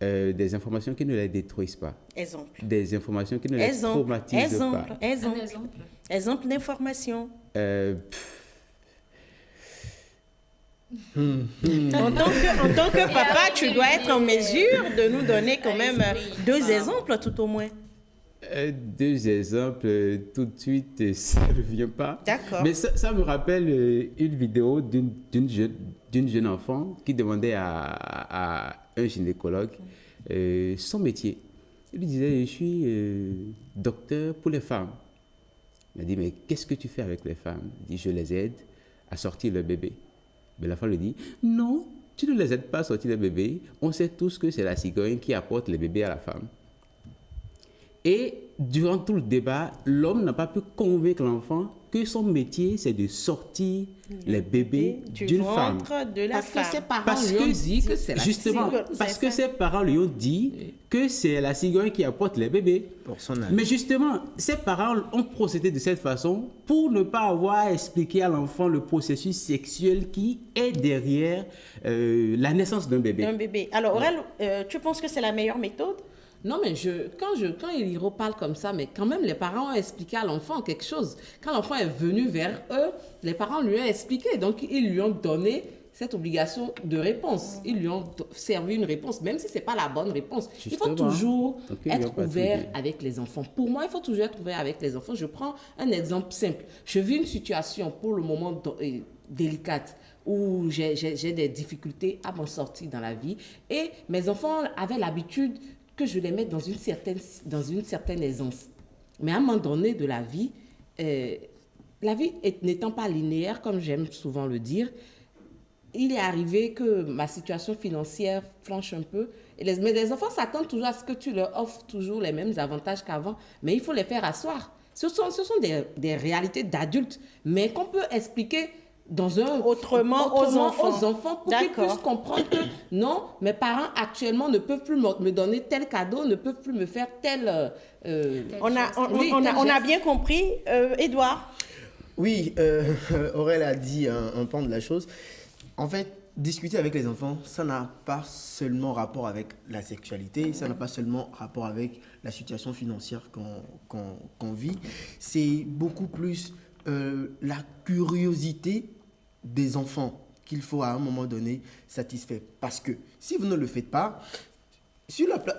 Des informations qui ne les détruisent pas. Exemple. Des informations qui ne les traumatisent pas. Un exemple. Exemple d'information. En tant que papa, tu dois être en mesure de nous donner quand même deux exemples, tout au moins. Deux exemples, tout de suite, ça ne vient pas. D'accord. Mais ça me rappelle une vidéo d'une jeune enfant qui demandait à un gynécologue son métier. Il lui disait, je suis docteur pour les femmes. Il a dit, mais qu'est-ce que tu fais avec les femmes? Il dit, je les aide à sortir le bébé. Mais la femme lui dit, non, tu ne les aides pas à sortir le bébé. On sait tous que c'est la cigogne qui apporte le bébé à la femme. Et durant tout le débat, l'homme n'a pas pu convaincre l'enfant que son métier, c'est de sortir les bébés d'une femme. De la Parce que femme. ses parents lui ont dit que c'est la Justement, cigogne, parce c'est que ça. ses parents lui ont dit que c'est la cigogne qui apporte les bébés. Pour son âge. Mais justement, ses parents ont procédé de cette façon pour ne pas avoir à expliquer à l'enfant le processus sexuel qui est derrière la naissance d'un bébé. Un bébé. Alors, Aurèle, tu penses que c'est la meilleure méthode? Non, mais quand il reparle comme ça, mais quand même, les parents ont expliqué à l'enfant quelque chose. Quand l'enfant est venu vers eux, les parents lui ont expliqué. Donc, ils lui ont donné cette obligation de réponse. Ils lui ont servi une réponse, même si ce n'est pas la bonne réponse. Justement. Il faut toujours Donc, ils lui ont être pas ouvert tout dit. avec les enfants. Pour moi, il faut toujours être ouvert avec les enfants. Je prends un exemple simple. Je vis une situation pour le moment délicate où j'ai des difficultés à m'en sortir dans la vie. Et mes enfants avaient l'habitude que je les mette dans une certaine aisance. Mais à un moment donné de la vie n'étant pas linéaire, comme j'aime souvent le dire, il est arrivé que ma situation financière flanche un peu. Mais les enfants s'attendent toujours à ce que tu leur offres toujours les mêmes avantages qu'avant. Mais il faut les faire asseoir. Ce sont des réalités d'adultes, mais qu'on peut expliquer Autrement aux enfants. pour qu'ils puissent comprendre que non, mes parents actuellement ne peuvent plus me donner tel cadeau, ne peuvent plus me faire tel... On a bien compris. Édouard? Oui, Aurèle a dit un pan de la chose. En fait, discuter avec les enfants, ça n'a pas seulement rapport avec la sexualité, ça n'a pas seulement rapport avec la situation financière qu'on vit. C'est beaucoup plus la curiosité des enfants qu'il faut à un moment donné satisfaire. Parce que si vous ne le faites pas,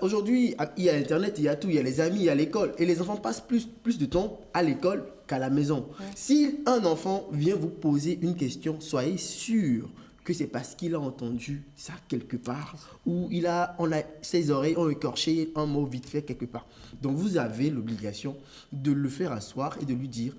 aujourd'hui, il y a Internet, il y a tout, il y a les amis, il y a l'école. Et les enfants passent plus de temps à l'école qu'à la maison. Si un enfant vient vous poser une question, soyez sûr que c'est parce qu'il a entendu ça quelque part ou ses oreilles ont écorché un mot vite fait quelque part. Donc vous avez l'obligation de le faire asseoir et de lui dire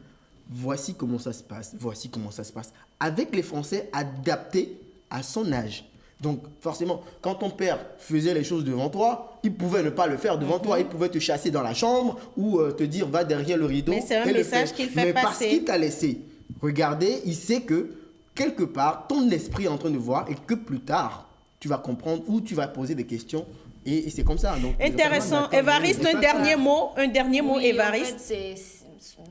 voici comment ça se passe, voici comment ça se passe. Avec les Français adaptés à son âge. Donc forcément, quand ton père faisait les choses devant toi, il pouvait ne pas le faire devant toi, il pouvait te chasser dans la chambre ou te dire va derrière le rideau. Mais c'est un et le message faire. qu'il fait Mais passer. parce qu'il t'a laissé regarder, il sait que quelque part, ton esprit est en train de voir et que plus tard, tu vas comprendre ou tu vas poser des questions Et c'est comme ça. Donc, Intéressant. Évariste, un dernier mot, Oui, Évariste. en fait,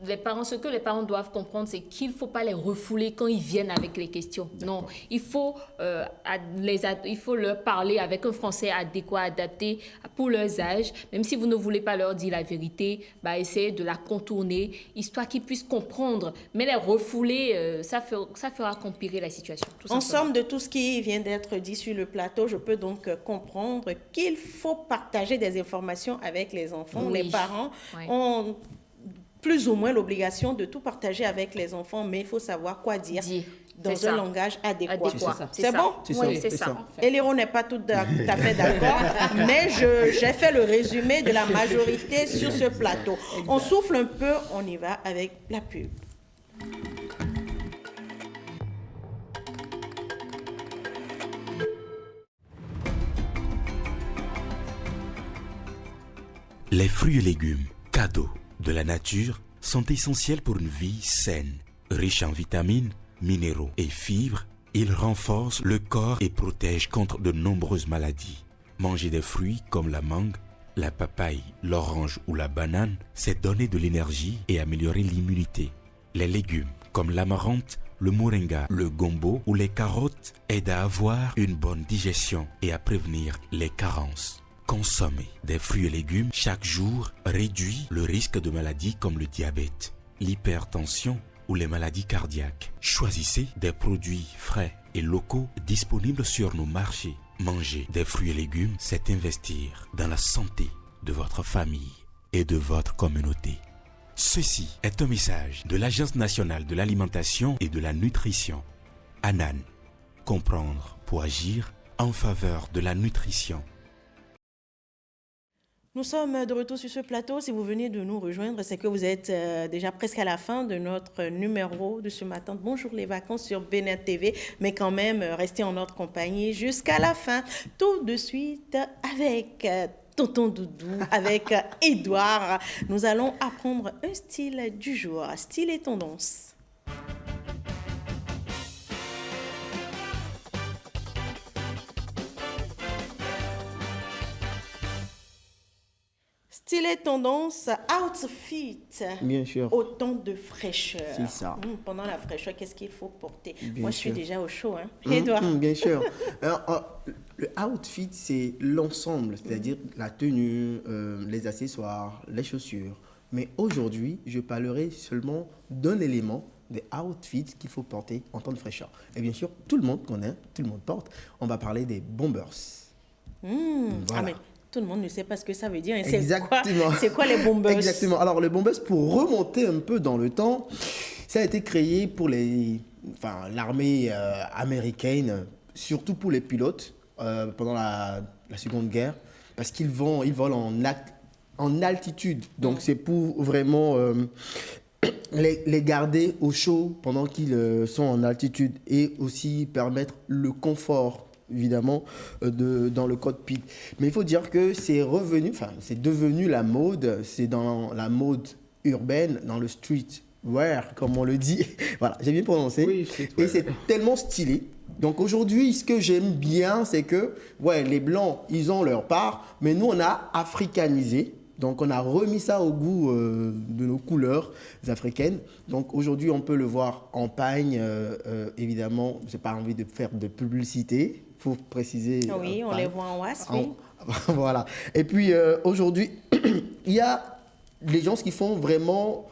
les parents, ce que les parents doivent comprendre, c'est qu'il ne faut pas les refouler quand ils viennent avec les questions. Non, il faut leur parler avec un français adéquat, adapté pour leurs âges. Même si vous ne voulez pas leur dire la vérité, essayez de la contourner, histoire qu'ils puissent comprendre. Mais les refouler, ça fera qu'empirer la situation. En somme de tout ce qui vient d'être dit sur le plateau, je peux donc comprendre qu'il faut partager des informations avec les enfants. Oui. Les parents Oui. ont plus ou moins l'obligation de tout partager avec les enfants, mais il faut savoir quoi dire dans C'est un ça. langage adéquat. C'est C'est bon? Oui, c'est ça. Eliro n'est pas tout à fait d'accord, mais j'ai fait le résumé de la majorité sur ce plateau. On souffle un peu, on y va avec la pub. Les fruits et légumes, cadeaux de la nature, sont essentiels pour une vie saine. Riches en vitamines, minéraux et fibres, ils renforcent le corps et protègent contre de nombreuses maladies. Manger des fruits comme la mangue, la papaye, l'orange ou la banane, c'est donner de l'énergie et améliorer l'immunité. Les légumes comme l'amarante, le moringa, le gombo ou les carottes aident à avoir une bonne digestion et à prévenir les carences. Consommer des fruits et légumes chaque jour réduit le risque de maladies comme le diabète, l'hypertension ou les maladies cardiaques. Choisissez des produits frais et locaux disponibles sur nos marchés. Manger des fruits et légumes, c'est investir dans la santé de votre famille et de votre communauté. Ceci est un message de l'Agence nationale de l'alimentation et de la nutrition. ANAN. Comprendre pour agir en faveur de la nutrition. Nous sommes de retour sur ce plateau. Si vous venez de nous rejoindre, c'est que vous êtes déjà presque à la fin de notre numéro de ce matin. Bonjour les vacances sur Bénin TV, mais quand même, restez en notre compagnie jusqu'à la fin. Tout de suite avec Tonton Doudou, avec Édouard. Nous allons apprendre un style du jour, style et tendance. Style et tendance, outfit. Bien sûr. Autant de fraîcheur. C'est ça. Pendant la fraîcheur, qu'est-ce qu'il faut porter? Bien Moi, je suis sûr. déjà au chaud. Hein. Édouard. Bien sûr. Alors, le outfit, c'est l'ensemble, c'est-à-dire la tenue, les accessoires, les chaussures. Mais aujourd'hui, je parlerai seulement d'un élément des outfits qu'il faut porter en temps de fraîcheur. Et bien sûr, tout le monde connaît, tout le monde porte. On va parler des bombers. Voilà. Ah, mais tout le monde ne sait pas ce que ça veut dire. Et Exactement. C'est quoi les bombers? Exactement. Alors, les bombers, pour remonter un peu dans le temps, ça a été créé pour l'armée américaine, surtout pour les pilotes pendant la Seconde Guerre, parce ils volent en altitude. Donc, c'est pour vraiment les garder au chaud pendant qu'ils sont en altitude et aussi permettre le confort évidemment dans le cockpit. Mais il faut dire que c'est devenu la mode, c'est dans la mode urbaine, dans le streetwear, comme on le dit. Voilà, j'ai bien prononcé. Oui, streetwear. Et c'est tellement stylé. Donc aujourd'hui, ce que j'aime bien, c'est que les Blancs, ils ont leur part, mais nous, on a africanisé. Donc, on a remis ça au goût de nos couleurs africaines. Donc, aujourd'hui, on peut le voir en pagne. Évidemment, je n'ai pas envie de faire de publicité. Il faut préciser. Oui, on les voit en WASP. Oui. Voilà. Et puis, aujourd'hui, il y a les gens qui font vraiment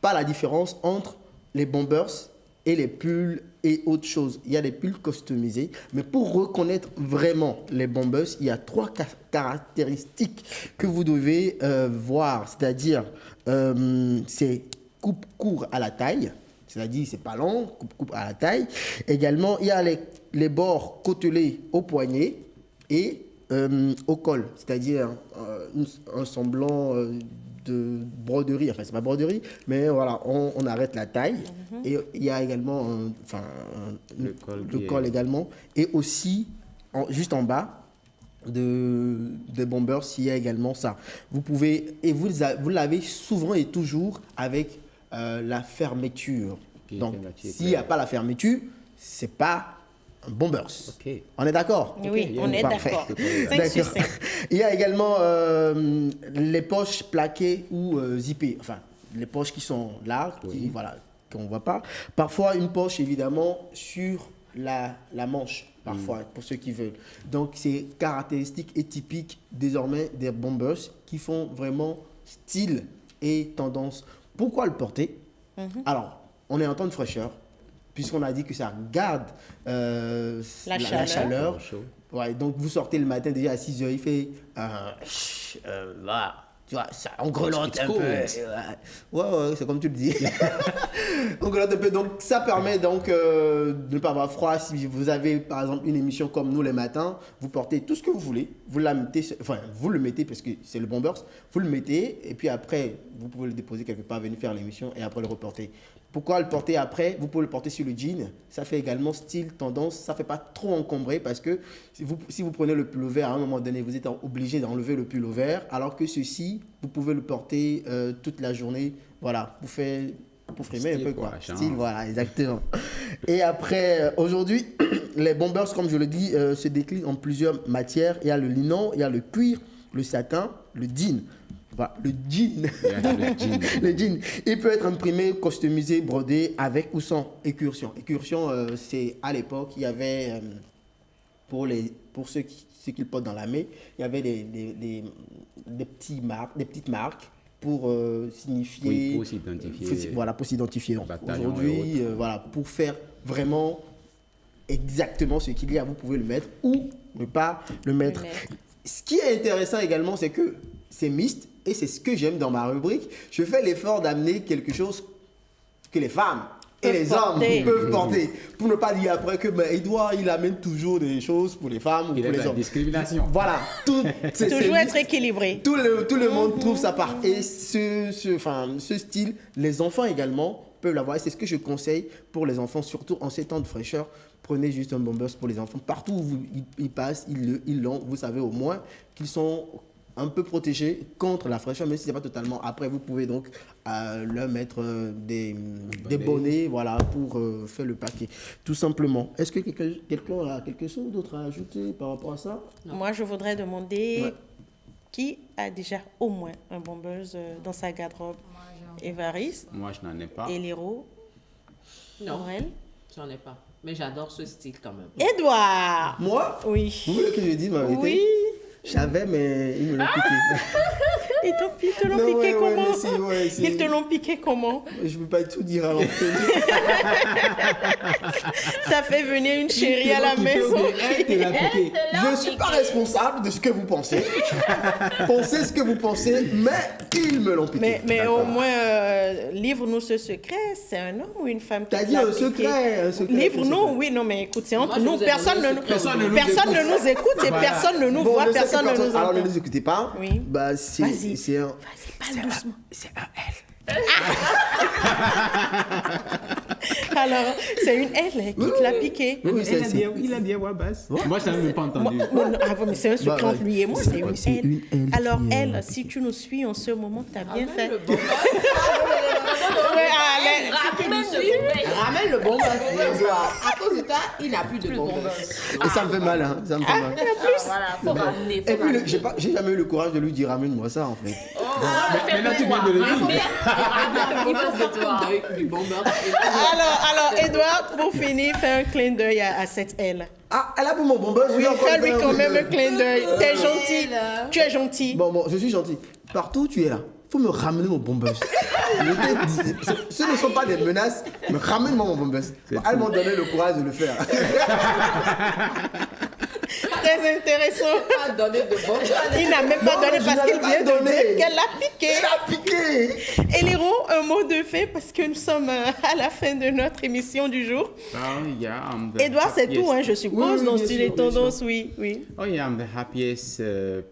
pas la différence entre les bombers et les pulls et autre chose. Il y a des pulls customisés. Mais pour reconnaître vraiment les bombers, il y a 3 caractéristiques que vous devez voir. C'est-à-dire, c'est coupe court à la taille. C'est-à-dire, c'est pas long, coupe à la taille. Également, il y a les bords côtelés au poignet et au col. C'est-à-dire un semblant de broderie. Enfin, c'est pas broderie, mais voilà, on arrête la taille. Et il y a également le col également. Et aussi, juste en bas des bombers, il y a également ça. Vous pouvez, et vous l'avez souvent et toujours avec la fermeture. Donc, s'il n'y a pas la fermeture, c'est pas un bombers. Ok. On est d'accord? Oui, on est Parfait. d'accord. 5 sur 5. Il y a également les poches plaquées ou zippées. Enfin, les poches qui sont là, voilà, qu'on ne voit pas. Parfois, une poche, évidemment, sur la manche, parfois, pour ceux qui veulent. Donc, c'est caractéristique et typique désormais des bombers qui font vraiment style et tendance. Pourquoi le porter? Alors, on est en temps de fraîcheur, puisqu'on a dit que ça garde la chaleur. Ouais, donc, vous sortez le matin déjà à 6 h, il fait... voilà. Tu vois, ça, on grelotte un peu. Ouais, c'est comme tu le dis. On grelotte un peu. Donc, ça permet donc de ne pas avoir froid. Si vous avez, par exemple, une émission comme nous les matins, vous portez tout ce que vous voulez. Vous la mettez, vous le mettez parce que c'est le bombers. Vous le mettez et puis après, vous pouvez le déposer quelque part, venir faire l'émission et après le reporter. Pourquoi le porter après? Vous pouvez le porter sur le jean. Ça fait également style, tendance. Ça ne fait pas trop encombrer parce que si vous prenez le pullover, à un moment donné, vous êtes obligé d'enlever le pullover. Alors que ceci, vous pouvez le porter toute la journée. Voilà, pour frimer un peu quoi. Style, voilà, exactement. Et après, aujourd'hui, les bombers, comme je le dis, se déclinent en plusieurs matières. Il y a le linon, il y a le cuir, le satin, le jean. Voilà, le jean. Le jean. Il peut être imprimé, customisé, brodé avec ou sans écursion. Écursion, c'est à l'époque, il y avait, pour ceux qui le portent dans la main, il y avait des petites marques pour signifier. Oui, pour s'identifier. Voilà, pour s'identifier. Aujourd'hui, voilà, pour faire vraiment exactement ce qu'il y a, vous pouvez le mettre ou ne pas le mettre. Ce qui est intéressant également, c'est que c'est mixte. Et c'est ce que j'aime dans ma rubrique. Je fais l'effort d'amener quelque chose que les femmes et les hommes peuvent porter. Pour ne pas dire après que Edouard, il amène toujours des choses pour les femmes ou pour les hommes. Discrimination. Voilà. Toujours être équilibré. Tout le monde trouve sa part. Et ce style, les enfants également peuvent l'avoir. Et c'est ce que je conseille pour les enfants, surtout en ces temps de fraîcheur. Prenez juste un bombers pour les enfants. Partout où ils passent, ils l'ont. Vous savez au moins qu'ils sont un peu protégé contre la fraîcheur, même si ce n'est pas totalement. Après, vous pouvez donc leur mettre des bonnets, voilà, pour faire le paquet, tout simplement. Est-ce que quelqu'un a quelque chose d'autre à ajouter par rapport à ça? Non. Moi, je voudrais demander qui a déjà au moins un bombeuse dans sa garde-robe? Évariste? Moi, je n'en ai pas. Et Léro? Non, Aurel? j'en ai pas. Mais j'adore ce style quand même. Édouard! Moi? Oui. Vous voulez que je dise ma vérité? Oui. J'avais, mais ils me l'ont piqué. Ils te l'ont piqué comment? Si. Ils te l'ont piqué comment? Je ne peux pas tout dire à l'antenne. Ça fait venir une chérie à la maison. Je ne suis pas responsable de ce que vous pensez. Pensez ce que vous pensez, mais ils me l'ont piqué. Mais au moins, livre-nous ce secret. C'est un homme ou une femme qui T'as dit un secret. Livre-nous, oui, non, mais écoute, c'est entre Moi, nous. Personne ne nous écoute et personne ne nous voit, personne ne nous entend. Alors ne nous écoutez pas. Oui. Bah, Vas-y, parle doucement. C'est un L. Alors, c'est une L qui l'a piqué. Oui, il a dit Wabas. Moi, je n'avais même pas entendu. Mais c'est un secret entre lui et moi, c'est une une L. L Alors, qui est elle, si tu nous suis en ce moment, t'as bien fait. Le bon Ramène le bon À cause de toi, il n'a plus de bon. Et ça me fait mal, hein. Ça me fait mal. Voilà, faut ramener. Et puis, j'ai jamais eu le courage de lui dire ramène-moi ça, en fait. Maintenant, tu viens de le dire. Il faut se toi avec du bon Alors, Edouard, pour finir, fais un clin d'œil à cette L. Ah, elle a pour mon bonbon. Oui, fais-lui quand même un clin d'œil. T'es gentil. Tu es gentil. Bon, je suis gentil. Partout où tu es là, faut me ramener mon bombus. Ce ne sont pas des menaces, mais ramène-moi mon bombus. Elles m'ont donné le courage de le faire. Très intéressant. Pas donné de bon. Il n'a même pas donné parce qu'il vient de dire qu'elle l'a piqué. Elle a piqué. Et Léro, un mot de fait parce que nous sommes à la fin de notre émission du jour. Edouard, c'est tout, hein, je suppose, dans Style et Tendance, oui. Oh yeah, I'm the happiest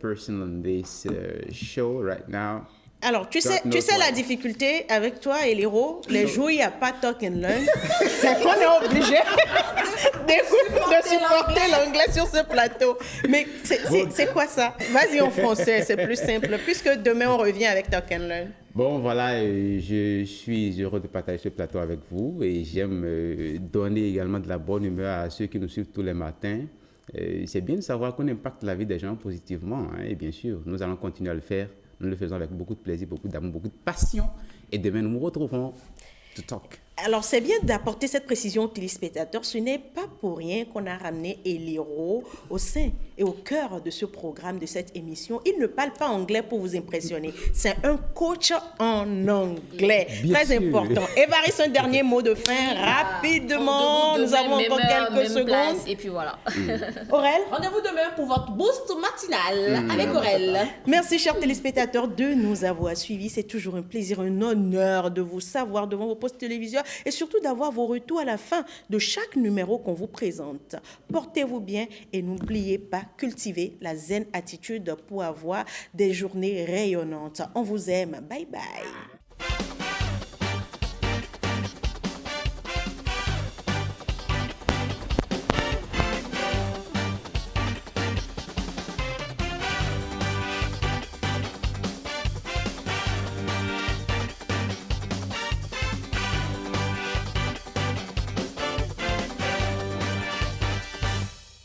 person on this show right now. Alors, tu sais Note la one. difficulté avec toi et l'héros, les jours où il n'y a pas talk and learn, c'est qu'on est obligé de supporter l'anglais sur ce plateau. Mais c'est quoi ça? Vas-y en français, c'est plus simple, puisque demain on revient avec talk and learn. Bon, voilà, je suis heureux de partager ce plateau avec vous et j'aime donner également de la bonne humeur à ceux qui nous suivent tous les matins. C'est bien de savoir qu'on impacte la vie des gens positivement, hein, et bien sûr, nous allons continuer à le faire. Nous le faisons avec beaucoup de plaisir, beaucoup d'amour, beaucoup de passion. Et demain, nous nous retrouvons to talk. Alors, c'est bien d'apporter cette précision aux téléspectateurs. Ce n'est pas pour rien qu'on a ramené Eliro au sein et au cœur de ce programme, de cette émission. Il ne parle pas anglais pour vous impressionner. C'est un coach en anglais. Bien Très sûr. important. Évariste, un dernier mot de fin, rapidement. Nous avons encore quelques secondes. Et puis voilà. Aurèle? Rendez-vous demain pour votre boost matinal avec Aurèle. Merci, chers téléspectateurs, de nous avoir suivis. C'est toujours un plaisir, un honneur de vous savoir devant vos postes téléviseurs et surtout d'avoir vos retours à la fin de chaque numéro qu'on vous présente. Portez-vous bien et n'oubliez pas, cultivez la zen attitude pour avoir des journées rayonnantes. On vous aime. Bye bye.